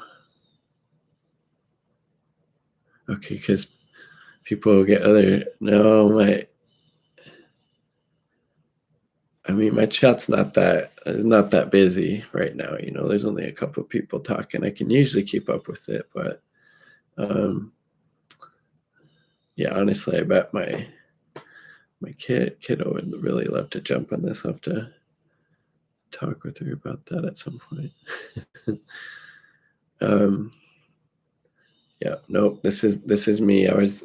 Okay, because people get other. No, my chat's not that busy right now. There's only a couple of people talking. I can usually keep up with it, but yeah, honestly, I bet my kiddo would really love to jump on this. I'll have to talk with her about that at some point. Yeah, nope. This is me. I was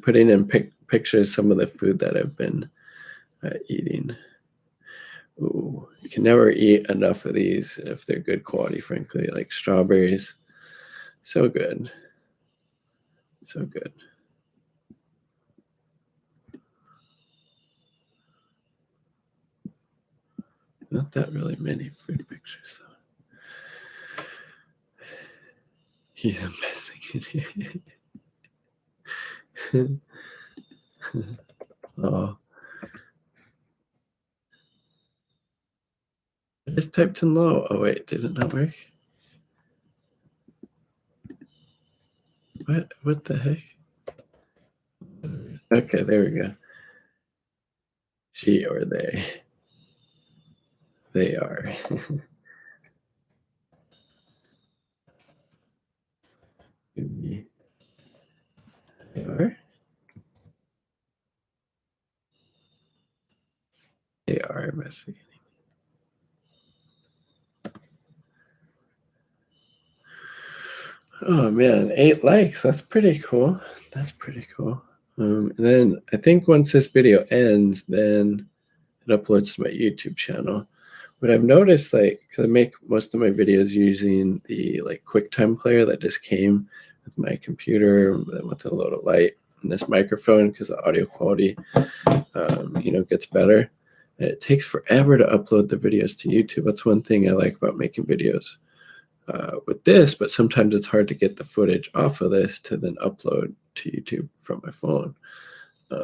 putting in pictures some of the food that I've been eating. Ooh, you can never eat enough of these if they're good quality, frankly. Like strawberries, so good, so good. Not that really many food pictures though. He's investing in it. Oh. I just typed in low. Oh wait, did it not work? What the heck? Okay, there we go. She or they. They are. Maybe they are. They are investigating. Oh man, 8 likes. That's pretty cool. That's pretty cool. And then I think once this video ends, then it uploads to my YouTube channel. But I've noticed, like, because I make most of my videos using the like QuickTime player that just came with my computer, with a little light and this microphone, because the audio quality, gets better. It takes forever to upload the videos to YouTube. That's one thing I like about making videos with this, but sometimes it's hard to get the footage off of this to then upload to YouTube from my phone. I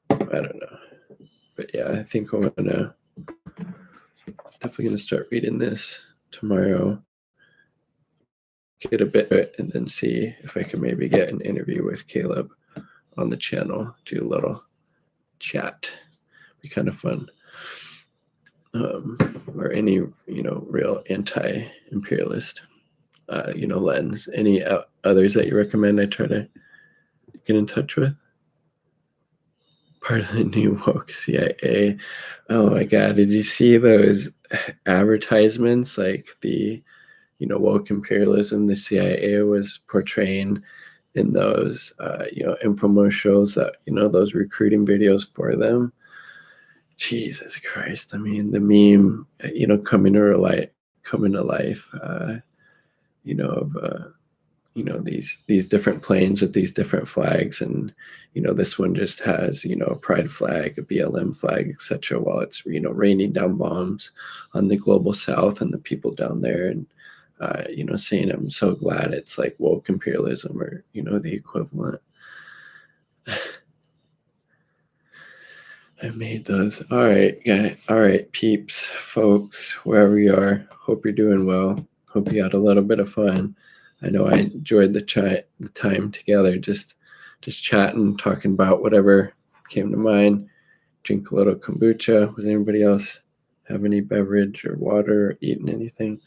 don't know. But yeah, I think I'm definitely gonna start reading this tomorrow, get a bit of it, and then see if I can maybe get an interview with Caleb on the channel, do a little chat. Be kind of fun. Or any real anti-imperialist lens. Any others that you recommend I try to get in touch with? Part of the new woke CIA. Oh my God, did you see those advertisements, like the woke imperialism the CIA was portraying in those infomercials, that those recruiting videos for them? Jesus Christ. I mean, the meme, coming to life, of these different planes with these different flags, and this one just has a pride flag, a BLM flag, etc., while it's raining down bombs on the global south and the people down there, and saying, I'm so glad it's like woke imperialism, or the equivalent. I made those. All right, guy. All right, peeps, folks, wherever you are. Hope you're doing well. Hope you had a little bit of fun. I know I enjoyed the time together, just chatting, talking about whatever came to mind. Drink a little kombucha. Was anybody else have any beverage or water or eating anything?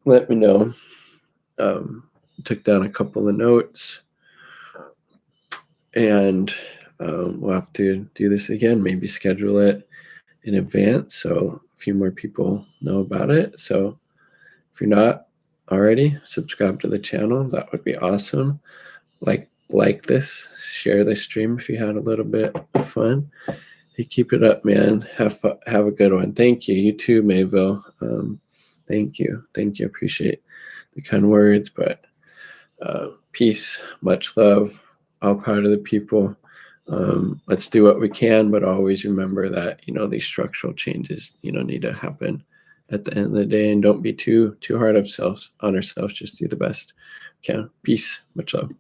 Let me know. Took down a couple of notes, and we'll have to do this again, maybe schedule it in advance so a few more people know about it. So if you're not already, subscribe to the channel. That would be awesome. Like this, share this stream if you had a little bit of fun. Hey, keep it up, man. Have a good one. Thank you. You too, Mayville. Thank you. Appreciate the kind words, but peace, much love, all part of the people. Let's do what we can, but always remember that these structural changes need to happen at the end of the day, and don't be too hard on ourselves. Just do the best we can. Peace, much love.